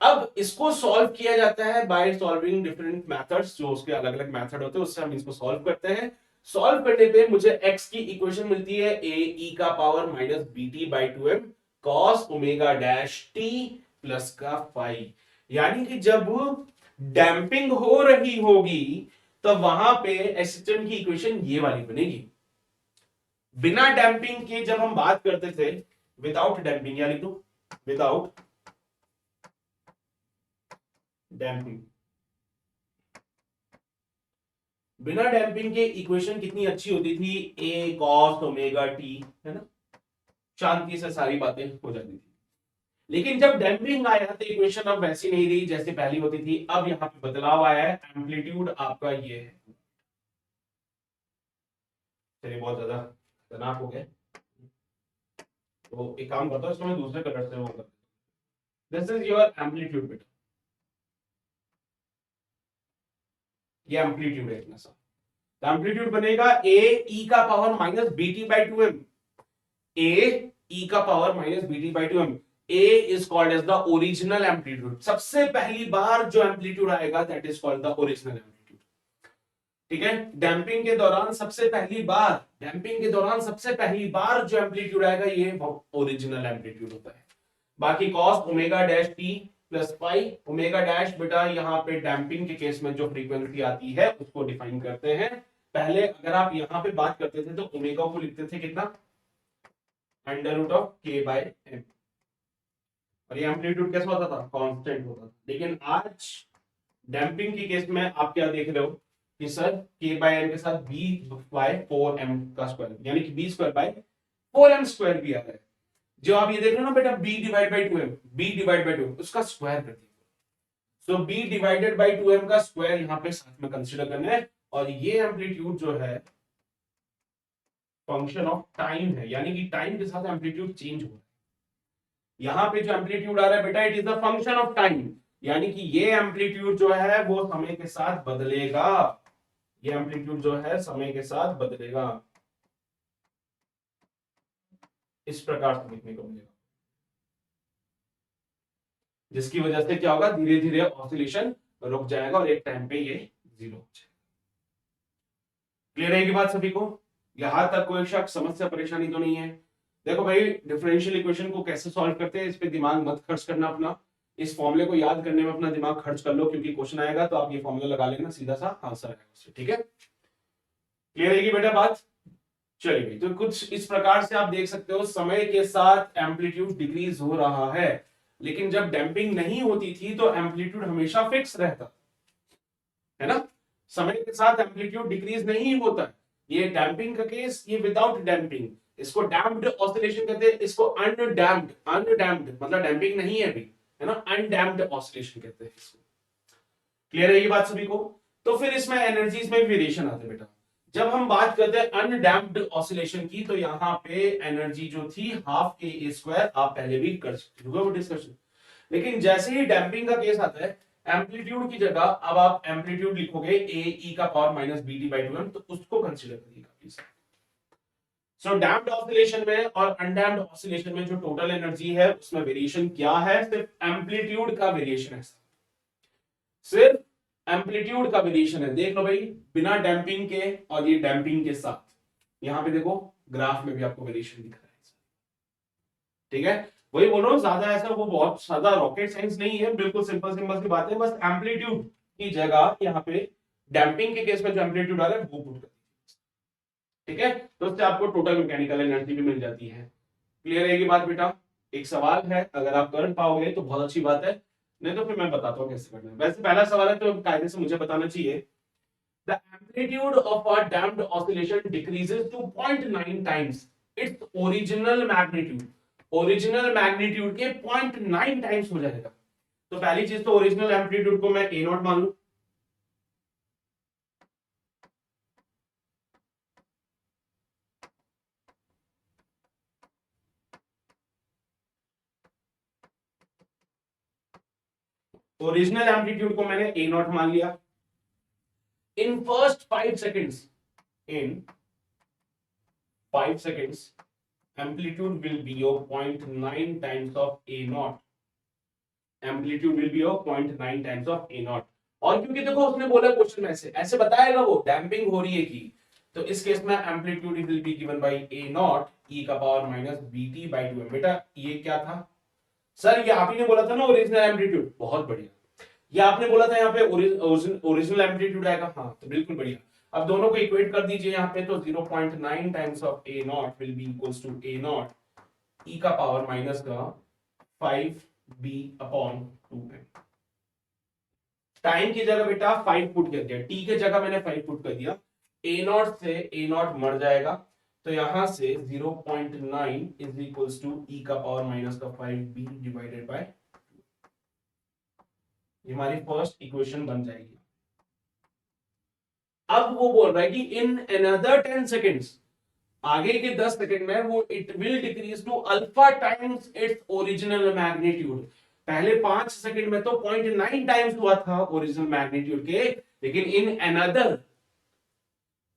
अब इसको सॉल्व किया जाता है बाय सॉल्विंग डिफरेंट मेथड्स, जो उसके अलग अलग मेथड होते हैं उससे हम इसको सॉल्व करते हैं। सॉल्व करने पे मुझे x की इक्वेशन मिलती है a e का power minus b t by two m cos omega dash t plus का फाई। यानी कि जब डैंपिंग हो रही होगी तो वहां पे एसिस्टेंट की इक्वेशन ये वाली बनेगी। बिना डैंपिंग के जब हम बात करते थे, विदाउट डैंपिंग, यानी तो विदाउट डैंपिंग, बिना डैंपिंग के इक्वेशन कितनी अच्छी होती थी, a cos ओमेगा टी, है ना, शांति से सारी बातें हो जाती थी। लेकिन जब डैंपिंग आया तो इक्वेशन अब वैसी नहीं रही जैसे पहली होती थी। अब यहाँ पे बदलाव आया है, एम्पलीट्यूड आपका ये है। चलिए बहुत ज्यादा तनाव हो गया, तो एक काम करता हूँ, इसको मैं दूसरे कलर से वो करता हूं। दिस इज योर एम्पलीट्यूड बेटा, ये एम्पलीट्यूड है इतना सा। एम्पलीट्यूड बनेगा ए ई का power minus b t by two m, a e का power minus b t by two m. A is called as the original amplitude, सबसे पहली बार जो एम्पलीट्यूड आएगा that is called the original amplitude. ठीक है, damping के दौरान सबसे पहली बार, डैंपिंग के दौरान सबसे पहली बार जो एम्पलीट्यूड आएगा ये ओरिजिनल एम्पलीट्यूड होता है। बाकी cos omega dash t plus pi, omega dash बेटा यहाँ पे डैंपिंग के केस में जो फ्रीक्वेंसी आती है उसको डिफाइन करते हैं। पहले अगर आप यहाँ पे बात करते थे तो ओमेगा को लिखते थे कितना, अंडर रूट ऑफ के बाय एम, और ये एम्पलीट्यूड कैसा होता था, कांस्टेंट होता था। लेकिन आज डैंपिंग के केस में आप क्या देख रहे हो कि सर के बाय एम के साथ बी बाय फोर एम का स्क्वायर, यानी कि b square by four m square भी आ रहा है। जो आप ये देख रहे हो ना बेटा, b divide by two m, b divide by two m, उसका स्क्वायर कर दिया। So b divided by two m का स्क्वायर यहाँ पे साथ में कंसिडर करना है। और ये एम्पलीट्यूड जो है फंक्शन ऑफ टाइम है, यानी कि टाइम के साथ एम्पलीट्यूड चेंज हो रहा है। यहाँ पे जो एम्पलीट्यूड आ रहा है बेटा, it is the function of time, यानी कि ये एम्पलीट्यूड जो है वो समय के साथ बदलेगा, ये एम्पलीट्यूड जो है समय के साथ बदलेगा, इस प्रकार से देखने को मिलेगा, जिसकी वजह से क्या होगा, धीरे धीरे ऑसिलेशन रुक जाएगा और एक टाइम पे ये जीरो हो जाएगा। क्लियर है कि बात सभी को, यहां तक कोई शक समस्या परेशानी तो नहीं है। देखो भाई, डिफरेंशियल इक्वेशन को कैसे सॉल्व करते हैं इस पे दिमाग मत खर्च करना अपना, इस फॉर्मूले को याद करने में अपना दिमाग खर्च कर लो, क्योंकि क्वेश्चन आएगा तो आप ये फॉर्मूला लगा लेना, सीधा सा आंसर आएगा उससे। ठीक है, क्लियर है कि बेटा बात। चलिए, तो कुछ इस प्रकार से आप देख सकते हो, समय के साथ एम्पलीट्यूड डिक्रीज हो रहा है, लेकिन जब डैंपिंग नहीं होती थी तो एम्पलीट्यूड हमेशा फिक्स रहता है ना। समय के साथ एम्पलीट्यूड डिक्रीज नहीं होता है। ये डैंपिंग का केस, ये विदाउट डैंपिंग, इसको डैम्प्ड ऑसिलेशन कहते हैं, इसको अनडैम्प्ड, अनडैम्प्ड मतलब डैंपिंग नहीं है अभी, है ना, अनडैम्प्ड ऑसिलेशन कहते हैं इसको। क्लियर है ये बात सभी को? तो फिर इसमें एनर्जीज में वेरिएशन आते हैं बेटा। जब हम बात करते हैं अनडैम्प्ड ऑसिलेशन की, तो यहाँ पे एनर्जी जो थी हाफ के ए स्क्वायर, आप पहले भी कर चुके हो वो डिस्कशन। लेकिन जैसे ही डैम्पिंग का केस आता है, एम्पलीट्यूड की जगह अब आप एम्पलीट्यूड लिखोगे ए ई का power minus b t by two m, तो उसको कंसिडर करिएगा प्लीज। सो डैम्प्ड ऑसिलेशन में और अनडैम्प्ड ऑसिलेशन में जो टोटल एनर्जी है उसमें वेरिएशन क्या है? सिर्फ एम्पलीट्यूड का वेरिएशन है, सिर्फ एम्पलीट्यूड का वेरिएशन है। देख लो भाई, बिना डैम्पिंग के और ये डैम्पिंग के साथ, यहां पे देखो ग्राफ में भी आपको वेरिएशन दिख रहा है। ठीक है, वही बोल रहा हूं, ज्यादा ऐसा वो बहुत ज्यादा रॉकेट साइंस नहीं है, बिल्कुल सिंपल सिंपल सी बात है। बस एम्पलीट्यूड की जगह यहाँ पे डैम्पिंग के केस में जो एम्पलीट्यूड आ रहा है वो पुट कर दीजिए। ठीक है, तो उससे आपको टोटल मैकेनिकल एनर्जी भी मिल जाती है। क्लियर है ये बात बेटा? एक सवाल है, अगर आप कर पाओगे तो बहुत अच्छी बात है, नहीं तो फिर मैं बताता हूँ कैसे करना है। वैसे पहला सवाल है तो कायदे से मुझे बताना चाहिए। The amplitude of a damped oscillation decreases to 0.9 times its original magnitude. Original magnitude के 0.9 टाइम्स हो जाएगा। तो पहली चीज तो ओरिजिनल एम्पलीट्यूड को मैं ए नॉट मान लू, ओरिजिनल एम्पलीट्यूड को मैंने ए नॉट मान लिया। In first 5 seconds, in 5 seconds amplitude will be of 0.9 times of a naught, amplitude will be of 0.9 times of a naught। और क्योंकि देखो उसने बोला क्वेश्चन में ऐसे बताएगा वो डैम्पिंग हो रही है की, तो इस केस में amplitude will be given by a not e का power minus BT bye 2m। बेटा ये क्या था सर? ये आप ही ने बोला था ना ओरिजिनल एम्पलीट्यूड, बहुत बढ़िया। ये आपने बोला था यहाँ पे ओरिजिनल एम्पलीट्यूड आएगा, हाँ तो बिल्कुल बढ़िया। अब दोनों को इक्वेट कर दीजिए यहाँ पे, तो 0.9 times of a not will be equals to a not e का पावर माइनस का 5b अपॉन 2m। टाइम की जगह बेटा 5 पुट कर दिया, टी के जगह मैंने 5 पुट कर दिया, ए नॉट से ए नॉट मर जाएगा, तो यहां से 0.9 इज इक्वल्स टू ई का पावर माइनस का 5b डिवाइडेड बाय, ये हमारी फर्स्ट इक्वेशन बन जाएगी। अब वो बोल रहा है कि इन अनदर 10 सेकेंड्स, आगे के 10 सेकेंड में वो it will decrease to alpha times its original magnitude. पहले 5 सेकेंड में तो 0.9 टाइम्स हुआ था ओरिजिनल मैग्नीट्यूड के, लेकिन in another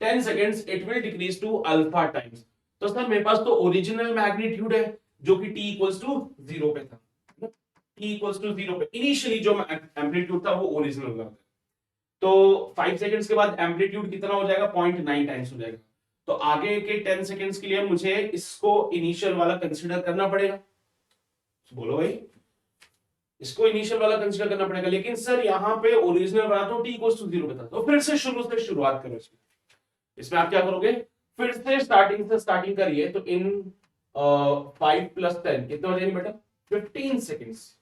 10 seconds it will decrease to alpha times. तो सर मेरे पास तो ओरिजिनल मैग्नीट्यूड है जो कि t इक्वल्स टू 0 पे था, t इक्वल्स टू 0 पे इनिशियली जो एम्पलीट्यूड था वो ओरिजिनल था। तो 5 सेकंड्स के बाद एम्पलीट्यूड कितना हो जाएगा? 0.9 टाइम्स हो जाएगा। तो आगे के 10 सेकंड्स के लिए मुझे इसको इनिशियल वाला कंसीडर करना पड़ेगा। बोलो भाई, इसको इनिशियल वाला कंसीडर करना पड़ेगा, लेकिन सर यहाँ पे ओरिजिनल वाला तो t इक्वल्स टू 0 पे था। तो फिर से शुरुआत करो इसमें आप क्या करोगे? फिर से स्टार्टिंग करिए। तो इन 5 प्लस 10 कितना हो जाएगा बेटा? 15 seconds.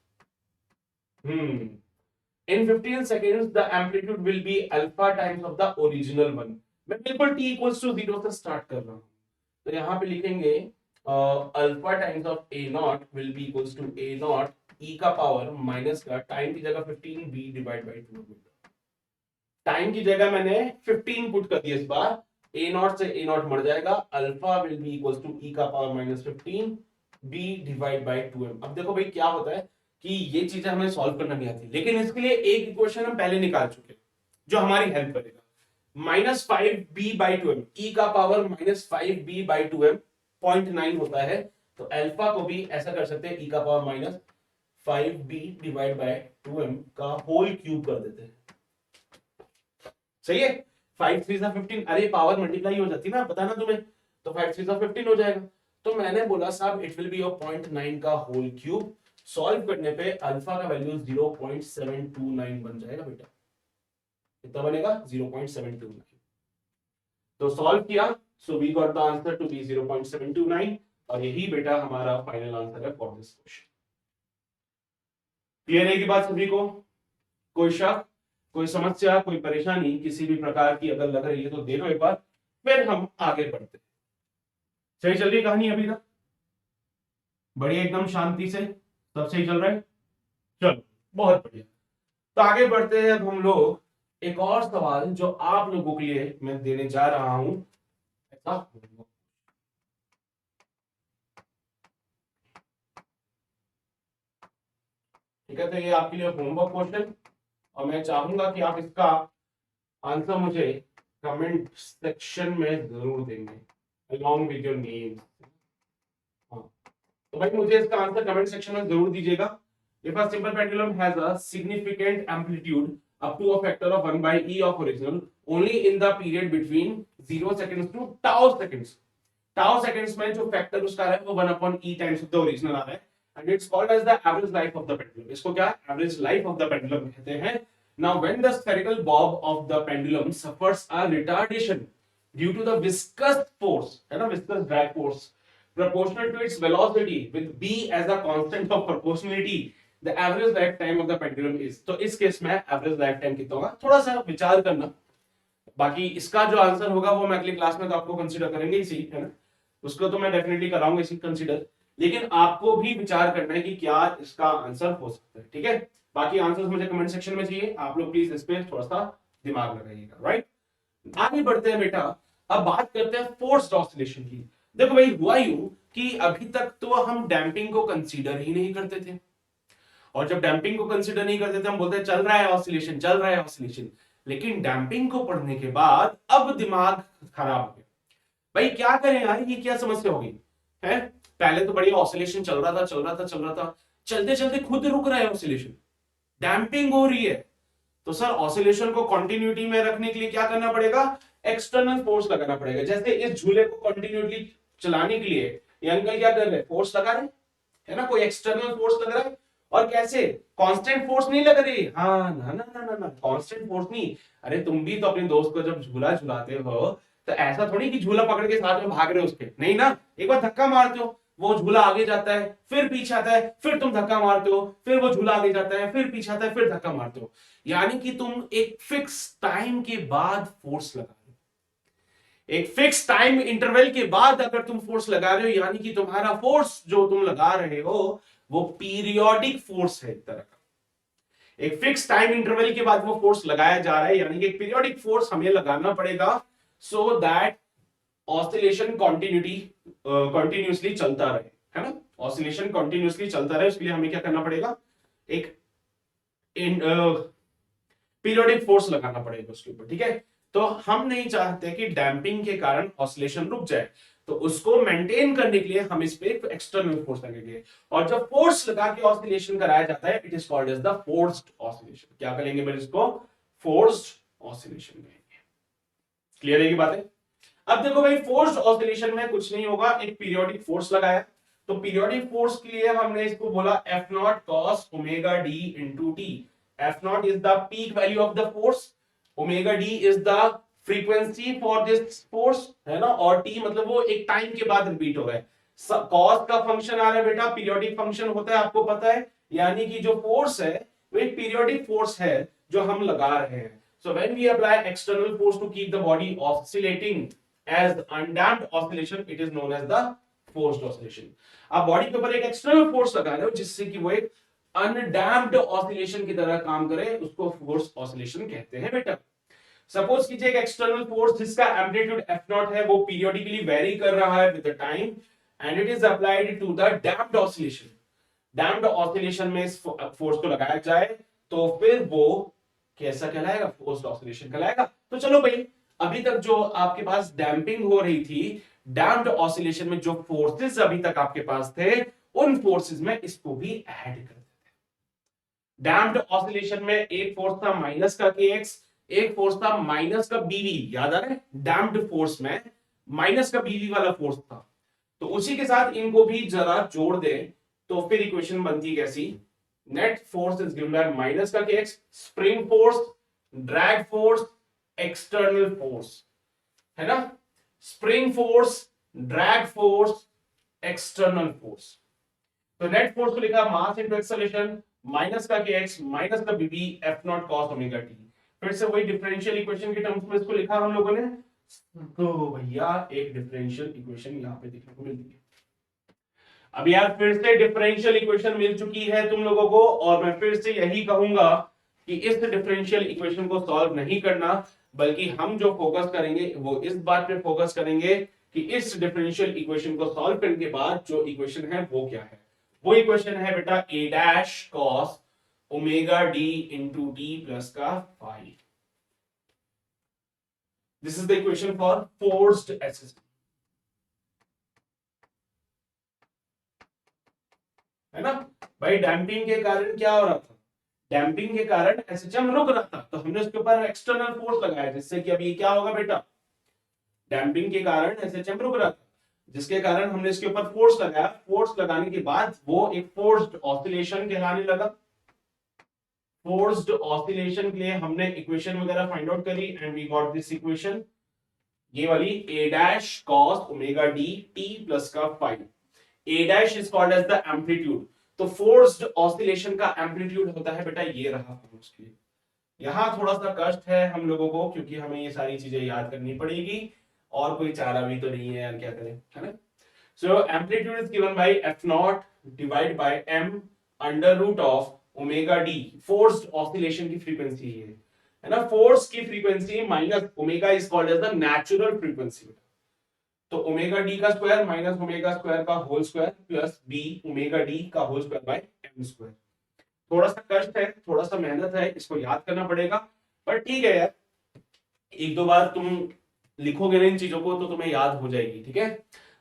In 15 seconds, the amplitude will be alpha times of the original one। मैं बिल्कुल t equals to 0 से स्टार्ट कर रहा हूं, तो यहां पे लिखेंगे alpha times of a naught will be equals to a naught e का पावर माइनस का टाइम की जगह 15 b डिवाइड बाय 2। टाइम की जगह मैंने 15 पुट कर दिया इस बार, a नॉट से a नॉट मर जाएगा, alpha will be equals to e का power minus 15 b divide by 2m। अब देखो भाई क्या होता है कि ये चीजें हमें सॉल्व करना नहीं आती, लेकिन इसके लिए एक इक्वेशन हम पहले निकाल चुके जो हमारी हेल्प करेगा। माइनस 5b बाई 2m, ई का power minus 5b by 2m 0.9 होता है, तो अल्फा को भी ऐसा कर सकते हैं, ई का power minus 5b divide by 2m का होल क्यूब कर देते हैं। सही है, 5 3 15, अरे पावर मल्टीप्लाई हो जाती ना, पता ना तुम्हें, तो 5 3 15 हो जाएगा। तो मैंने बोला साहब इट विल बी 0.9 का होल क्यूब। सॉल्व करने पे अल्फा का वैल्यू 0.729 बन जाएगा बेटा। कितना बनेगा? 0.729। तो सॉल्व किया, so we got the answer to be 0.729, और यही बेटा हमारा फाइनल आंसर है फॉर दिस क्वेश्चन। क्लियर है की बात सभी को? कोई शक, कोई समस्या, कोई परेशानी किसी भी प्रकार की अगर लग रही है तो दे दो एक बार, फिर हम आगे बढ़ते हैं। सही चल रही कहानी अभी तक? बढ़िया, एकदम शांति से सब सही चल रहा है? चलो बहुत बढ़िया। तो आगे बढ़ते हैं अब हम लोग एक और सवाल जो आप लोगों के लिए मैं देने जा रहा हूं ऐसा। ठीक है, तो ये आपके लिए होमवर्क क्वेश्चन और मैं चाहूंगा कि आप इसका आंसर मुझे कमेंट सेक्शन में जरूर देंगे along with your name। हाँ, तो भाई मुझे इसका आंसर कमेंट सेक्शन में जरूर दीजिएगा। If a simple pendulum has a significant amplitude up to a factor of 1 by e of original only in the period between 0 seconds to tau seconds। tau seconds में जो factor उसका है वो 1 upon e times of the original आ रहा है and it's called as the average life of the pendulum। इसको क्या average life of the pendulum कहते हैं। Now when the spherical bob of the pendulum suffers a retardation due to the viscous force, है ना, viscous drag force proportional to its velocity with b as a constant of proportionality, the average lifetime of the pendulum is। तो इस case में average life time कितना होगा, थोड़ा सा विचार करना। बाकी इसका जो आंसर होगा वो मैं अगली क्लास में तो आपको कंसीडर करेंगे इसी, है ना, उसको तो मैं डेफिनेटली कराऊंगा इसी कंसीडर, लेकिन आपको भी विचार करना है कि क्या इसका आंसर हो सकता है। ठीक है, बाकी आंसर्स मुझे कमेंट सेक्शन में चाहिए, आप लोग प्लीज इस पे थोड़ा सा दिमाग लगाइएगा। राइट, आगे बढ़ते हैं बेटा, अब बात करते हैं फोर्स्ड ऑसिलेशन की। देखो भाई हुआ यूं कि अभी तक तो हम डैंपिंग को कंसीडर ही नहीं करते थे, और जब डैंपिंग को कंसीडर नहीं करते थे हम बोलते चल रहा है ऑसिलेशन, चल रहा है ऑसिलेशन। लेकिन डैंपिंग को पढ़ने के बाद अब दिमाग खराब हो गया, भाई क्या करें यार, ये क्या समस्या होगी है। पहले तो बढ़िया ऑसिलेशन चल रहा था, चल रहा था, चल रहा था, चलते चलते खुद रुक रहा है ऑसिलेशन, डैंपिंग हो रही है। तो सर ऑसिलेशन को कंटिन्यूटी में रखने के लिए क्या करना पड़ेगा, एक्सटर्नल फोर्स लगाना पड़ेगा। जैसे इस झूले को कंटिन्यूटी चलाने के लिए ये अंकल क्या कर रहे हैं, फोर्स लगा रहे हैं, है ना, कोई एक्सटर्नल फोर्स लग रहा है। और कैसे, कांस्टेंट फोर्स नहीं लग रही, हाँ ना ना ना ना ना, कांस्टेंट फोर्स नहीं। अरे तुम भी तो अपने दोस्त को जब झूला झुलाते हो तो ऐसा थोड़ी कि झूला पकड़ के साथ में भाग रहे हो उसके, नहीं ना, एक बार धक्का मारते हो वो झूला आगे जाता है, फिर पीछे आता है, फिर तुम धक्का मारते हो, फिर वो झूला आगे जाता है, फिर पीछे आता है, फिर धक्का मारते हो। यानी कि तुम एक फिक्स टाइम के बाद फोर्स लगा रहे हो, एक फिक्स टाइम इंटरवल के बाद अगर तुम फोर्स लगा रहे हो, यानी कि तुम्हारा फोर्स जो तुम लगा रहे हो वो पीरियोडिक फोर्स है एक तरह का। एक फिक्स टाइम इंटरवल के बाद वो फोर्स लगाया जा रहा है, यानी कि एक पीरियोडिक फोर्स हमें लगाना पड़ेगा सो दैट ऑसिलेशन कंटिन्यूअसली चलता रहे, है ना, ऑसिलेशन कंटिन्यूअसली चलता रहे। उसके लिए हमें क्या करना पड़ेगा, एक पीरियोडिक फोर्स लगाना पड़ेगा उसके ऊपर। ठीक है, तो हम नहीं चाहते कि डैंपिंग के कारण ऑसिलेशन रुक जाए, तो उसको मेंटेन करने के लिए हम इस पे एक एक्सटर्नल फोर्स लगेंगे, और जब फोर्स लगा के ऑसिलेशन कराया जाता है it is called as the forced oscillation. क्या करेंगे मेरे, इसको फोर्स्ड ऑसिलेशन कहेंगे। क्लियर है ये बातें। अब देखो भाई फोर्स्ड ऑसिलेशन में कुछ नहीं होगा, एक पीरियोडिक फोर्स लगाया, तो पीरियोडिक फोर्स के लिए हमने इसको बोला F not cos omega D into T. F not is the peak value of the force, omega D is the frequency for this force, है ना, और टी मतलब वो एक टाइम के बाद रिपीट हो रहा है। कॉस का फंक्शन आ रहा है बेटा, पीरियोडिक फंक्शन होता है आपको पता है, यानी कि जो फोर्स है वो एक पीरियोडिक फोर्स है जो हम लगा रहे हैं। So when we apply external force to keep the body oscillating as undamped oscillation, it is known as the forced oscillation। आप बॉडी के ऊपर एक एक्सटर्नल फोर्स लगा रहे हो जिससे कि वो एक अनडैम्प्ड ऑसिलेशन की तरह काम करे, उसको फोर्स ऑसिलेशन कहते हैं बेटा। सपोज कीजिए एक एक्सटर्नल फोर्स जिसका एम्पलीट्यूड एफ नॉट है, वो पीरियोडिकली वेरी कर रहा है with the time and it is applied to the damped oscillation. Damped oscillation में इस फोर्स को लगाया जाए तो फिर वो कैसा कहलाएगा, फोर्स्ड ऑसिलेशन कहलाएगा। तो चलो भाई अभी तक जो आपके पास डैम्पिंग हो रही थी, डैम्प्ड ऑसिलेशन में जो फोर्सेस अभी तक आपके पास थे उन फोर्सेस में इसको भी ऐड कर देते हैं। डैम्प्ड ऑसिलेशन में एक फोर्स था माइनस का kx, एक फोर्स था माइनस का बीवी, याद आ रहा है, डैम्प्ड फोर्स में माइनस का बीवी वाला फोर्स था, तो उसी के साथ इनको भी जरा जोड़ दें तो फिर इक्वेशन बनती है कैसी, net force is given by minus का kx, spring force, drag force, external force, है ना, spring force, drag force, external force. तो नेट फोर्स को लिखा मास इनटू एक्सेलरेशन माइनस का kx माइनस का b v f not cos omega t. फिर से वही डिफरेंशियल इक्वेशन के टर्म्स में इसको लिखा हम लोगों ने, तो भैया एक डिफरेंशियल इक्वेशन यहां पे देखने को मिलती है। अब यार फिर से डिफरेंशियल इक्वेशन मिल चुकी है तुम लोगों को, और मैं फिर से यही कहूंगा कि इस डिफरेंशियल इक्वेशन को सॉल्व नहीं करना, बल्कि हम जो फोकस करेंगे वो इस बात पे फोकस करेंगे कि इस डिफरेंशियल इक्वेशन को सॉल्व करने के बाद जो इक्वेशन है वो क्या है। वो इक्वेशन है बेटा a dash cos omega d into d plus का phi. This is the equation for forced SHM, है ना भाई। डैम्पिंग के कारण क्या हो रहा था, डैम्पिंग के कारण एसएचएम रुक रहा था, तो हमने उसके ऊपर एक्सटर्नल फोर्स लगाया, जिससे कि अब ये क्या होगा बेटा, डैम्पिंग के कारण एसएचएम रुक रहा था, जिसके कारण हमने इसके ऊपर फोर्स लगाया। फोर्स लगाने के बाद वो एक फोर्स्ड ऑसिलेशन कहलाने लगा। फोर्स्ड ऑसिलेशन के लिए हमने इक्वेशन वगैरह फाइंड आउट करी and we got this equation, ये वाली a dash cos omega d t plus का phi. a dash is called as the amplitude, तो फोर्स्ड ऑसिलेशन का एम्पलीट्यूड होता है बेटा ये रहा उसके। यहां थोड़ा सा कष्ट है हम लोगों को, क्योंकि हमें ये सारी चीजें याद करनी पड़ेगी और कोई चारा भी तो नहीं है यार, क्या करें, है ना। So amplitude is given by f not divide by m under root of omega d। Forced oscillation की फ्रीक्वेंसी है ना, फोर्स की frequency minus omega is called as the natural frequency. तो ओमेगा डी का स्क्वायर माइनस ओमेगा स्क्वायर का whole square plus b omega d का whole square by m square. थोड़ा सा कष्ट है, थोड़ा सा मेहनत है, इसको याद करना पड़ेगा, पर ठीक है यार, एक दो बार तुम लिखोगे ना इन चीजों को तो तुम्हें याद हो जाएगी, ठीक है।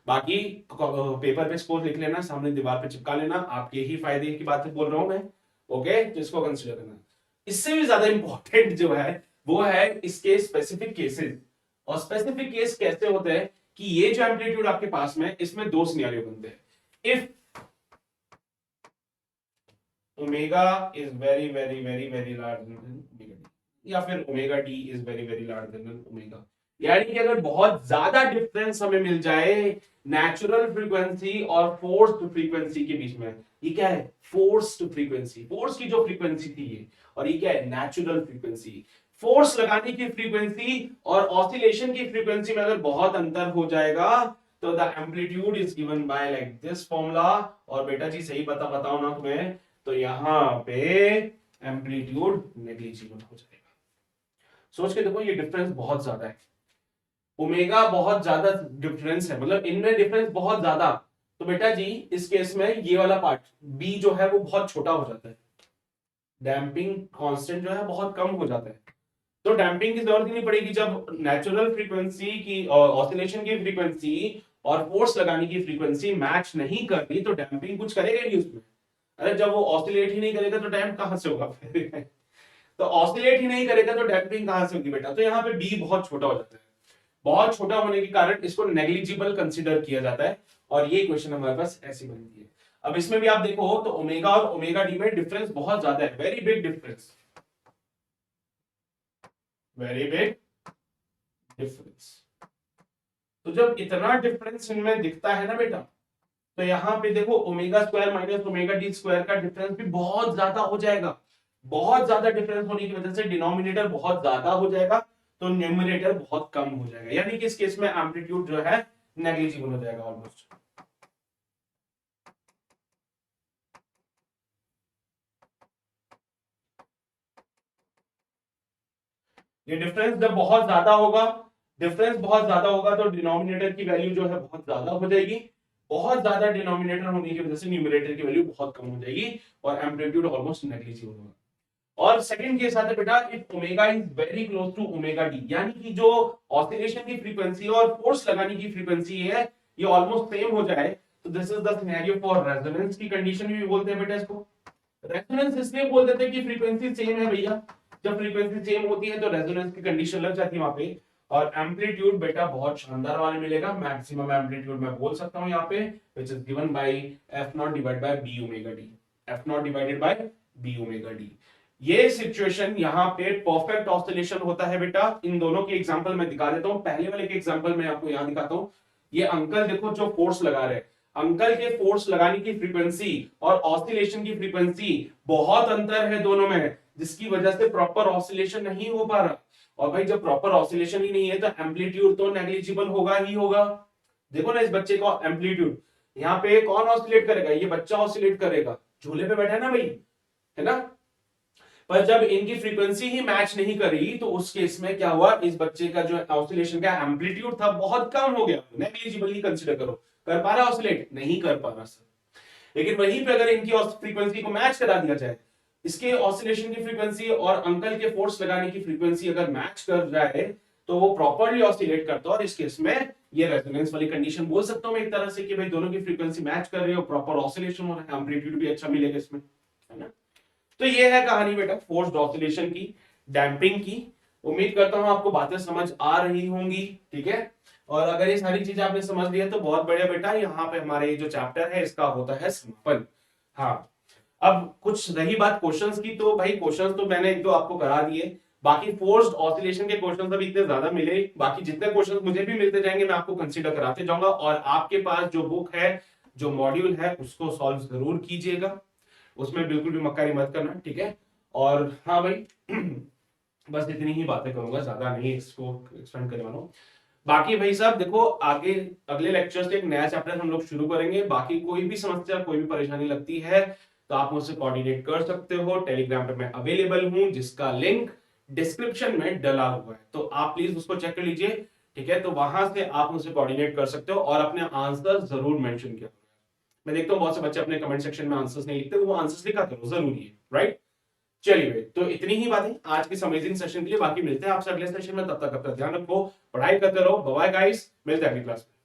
बाकी पेपर पे स्कोर लिख लेना, सामने दीवार पे चिपका लेना, आपके ही फायदे की बातें बोल रहा हूं मैं, ओके, जिसको कंसिडर करना। इससे भी ज्यादा इंपॉर्टेंट जो है वो है इसके स्पेसिफिक केसेस। और स्पेसिफिक केस कैसे होते हैं कि ये जो एम्पलीट्यूड आपके पास में, इसमें दो सिनेरियो बनते हैं। If omega is very very very very large then omega, या फिर omega D is very very large then omega, यानी कि अगर बहुत ज्यादा डिफरेंस हमें मिल जाए नेचुरल फ्रीक्वेंसी और फोर्स्ड फ्रीक्वेंसी के बीच में, ये क्या है, फोर्स्ड फ्रीक्वेंसी, फोर्स की जो फ्रीक्वेंसी थी ये, और ये क्या है, नेचुरल फ्रीक्वेंसी। फोर्स लगाने की फ्रीक्वेंसी और ऑसिलेशन की फ्रीक्वेंसी में अगर बहुत अंतर हो जाएगा तो the amplitude is given bye like this formula. और बेटा जी सही बताओ ना तुम्हें, तो यहां पे एम्पलीट्यूड नेग्लिजिबल हो जाएगा। सोच के देखो, ये डिफरेंस बहुत ज्यादा है, ओमेगा बहुत ज्यादा डिफरेंस है, मतलब इनमें डिफरेंस बहुत ज्यादा। तो बेटा जी इस केस में ये वाला पार्ट बी जो है वो बहुत छोटा हो जाता है, डैम्पिंग कांस्टेंट जो है बहुत कम हो जाता है। तो डैम्पिंग की जरूरत ही नहीं पड़ेगी, जब नेचुरल फ्रीक्वेंसी की ऑसिलेशन की फ्रीक्वेंसी और फोर्स लगाने की फ्रीक्वेंसी मैच नहीं कर रही तो डैम्पिंग कुछ करेगा नहीं उसमें। अरे जब वो ऑसिलेट ही नहीं करेगा तो डैम्प कहां से होगा फिर तो ऑसिलेट ही नहीं करेगा तो डैम्पिंग कहां से होगी बेटा। तो यहाँ पे बी बहुत छोटा हो जाता है, बहुत छोटा होने के कारण इसको नेग्लिजिबल कंसीडर किया जाता है, और ये क्वेश्चन हमारे पास ऐसी बनती है। अब इसमें भी आप देखो तो ओमेगा और ओमेगा डी में डिफरेंस बहुत ज्यादा है, very big difference, very big difference. तो जब इतना डिफरेंस इनमें दिखता है ना बेटा, तो यहां पे देखो omega square minus omega D square का डिफरेंस भी बहुत ज्यादा हो जाएगा। बहुत ज्यादा डिफरेंस होने की वजह से डिनोमिनेटर बहुत ज्यादा हो जाएगा, तो न्यूमरेटर बहुत कम हो जाएगा, यानी कि इस केस में एम्पलीट्यूड जो है नेग्लिजिबल हो जाएगा ऑलमोस्ट। ये डिफरेंस जब बहुत ज्यादा होगा, डिफरेंस बहुत ज्यादा होगा तो डिनोमिनेटर की वैल्यू जो है बहुत ज्यादा हो जाएगी, बहुत ज्यादा डिनोमिनेटर होने की वजह से न्यूमरेटर की वैल्यू बहुत कम हो जाएगी और एम्पलीट्यूड ऑलमोस्ट नेग्लिजिबल होगा। और सेकंड केस आता है बेटा if omega is very close to omega D, यानी कि जो ऑसिलेशन की फ्रीक्वेंसी और फोर्स लगाने की फ्रीक्वेंसी है ये ऑलमोस्ट सेम हो जाए, तो this is the scenario for resonance की कंडीशन भी बोलते हैं बेटा इसको। रेजोनेंस इसलिए बोल देते हैं कि फ्रीक्वेंसी सेम है भैया, जब फ्रीक्वेंसी सेम होती है तो रेजोनेंस की कंडीशन लग जाती है वहां पे, और एम्पलीट्यूड बेटा बहुत शानदार वाला मिलेगा, मैक्सिमम एम्पलीट्यूड मैं बोल सकता हूं यहाँ पे, which is given by F naught divided by B omega D, F naught divided by B omega D. ये सिचुएशन यहाँ पे परफेक्ट ऑसिलेशन होता है बेटा। इन दोनों के एग्जांपल मैं दिखा देता हूं, पहले वाले के एग्जांपल मैं आपको यहां दिखाता हूं। ये अंकल देखो जो फोर्स लगा रहे हैं, अंकल के फोर्स लगाने की फ्रीक्वेंसी और ऑसिलेशन की फ्रीक्वेंसी बहुत अंतर है दोनों में, जिसकी वजह से प्रॉपर ऑसिलेशन नहीं हो पा रहा। और भाई जब प्रॉपर ऑसिलेशन ही नहीं है तो एम्पलीट्यूड तो नेग्लिजिबल होगा ही होगा। देखो ना इस बच्चे का एम्पलीट्यूड, यहाँ पे कौन ऑसिलेट करेगा, ये बच्चा ऑसिलेट करेगा, झूले पे बैठा है ना भाई, है ना। पर जब इनकी फ्रीक्वेंसी ही मैच नहीं करी तो उस केस में क्या हुआ, इस बच्चे का जो ऑसिलेशन का एम्पलीट्यूड था बहुत कम हो गया, नेग्लिजिबल कंसीडर करो। कर पा रहा ऑसिलेट? नहीं कर पा रहा सर। लेकिन वहीं पे अगर इनकी फ्रीक्वेंसी को मैच करा दिया जाए, इसके ऑसिलेशन की फ्रीक्वेंसी और अंकल के फोर्स लगाने की फ्रीक्वेंसी अगर मैच कर जाए तो वो प्रॉपर्ली ऑसिलेट करता है, और इस केस में ये रेजोनेंस वाली कंडीशन बोल सकता हूं मैं एक तरह से कि भाई दोनों की फ्रीक्वेंसी मैच कर रही है, प्रॉपर ऑसिलेशन हो रहा है, एम्पलीट्यूड भी अच्छा मिलेगा इसमें, है ना। तो ये है कहानी बेटा फोर्स्ड ऑसिलेशन की, डैम्पिंग की। उम्मीद करता हूं आपको बातें समझ आ रही होंगी, ठीक है। और अगर ये सारी चीजें आपने समझ लिया तो बहुत बढ़िया बेटा, यहाँ पे हमारे ये जो चैप्टर है इसका होता है समापन। हाँ, अब कुछ रही बात क्वेश्चंस की, तो भाई क्वेश्चंस तो मैंने एक दो आपको करा दिए, बाकी फोर्स्ड ऑसिलेशन के क्वेश्चंस अभी इतने ज्यादा मिले, बाकी जितने क्वेश्चंस मुझे भी मिलते जाएंगे मैं आपको कंसीडर कराते जाऊंगा। और आपके पास जो बुक है, जो मॉड्यूल है, उसको सॉल्व जरूर कीजिएगा, उसमें बिल्कुल भी मक्कारी मत करना, ठीक है। और हाँ भाई बस इतनी ही बातें करूंगा, ज्यादा नहीं इसको एक्सपेंड करने वाला हूँ। बाकी भाई साहब देखो, आगे अगले लेक्चर से एक नया चैप्टर हम लोग शुरू करेंगे। बाकी कोई भी समस्या, कोई भी परेशानी लगती है तो आप मुझसे कोऑर्डिनेट कर सकते हो। टेलीग्राम पे मैं अवेलेबल हूं, जिसका लिंक डिस्क्रिप्शन में डला हुआ है, तो आप प्लीज उसको चेक कर लीजिए, ठीक है। तो वहां से आप मुझसे कोऑर्डिनेट कर सकते हो और अपने आंसर जरूर मेंशन किया। मैं देखता हूँ बहुत से बच्चे अपने कमेंट सेक्शन में आंसर्स नहीं लिखते, वो आंसर्स लिखा करो, जरूरी है, राइट। चलिए, तो इतनी ही बातें आज के अमेजिंग सेशन के लिए। बाकी मिलते हैं आपसे अगले सेशन में, तब तक अपना ध्यान रखो, पढ़ाई करते रहो। बाय गाइस, मिलते हैं अगली क्लास में।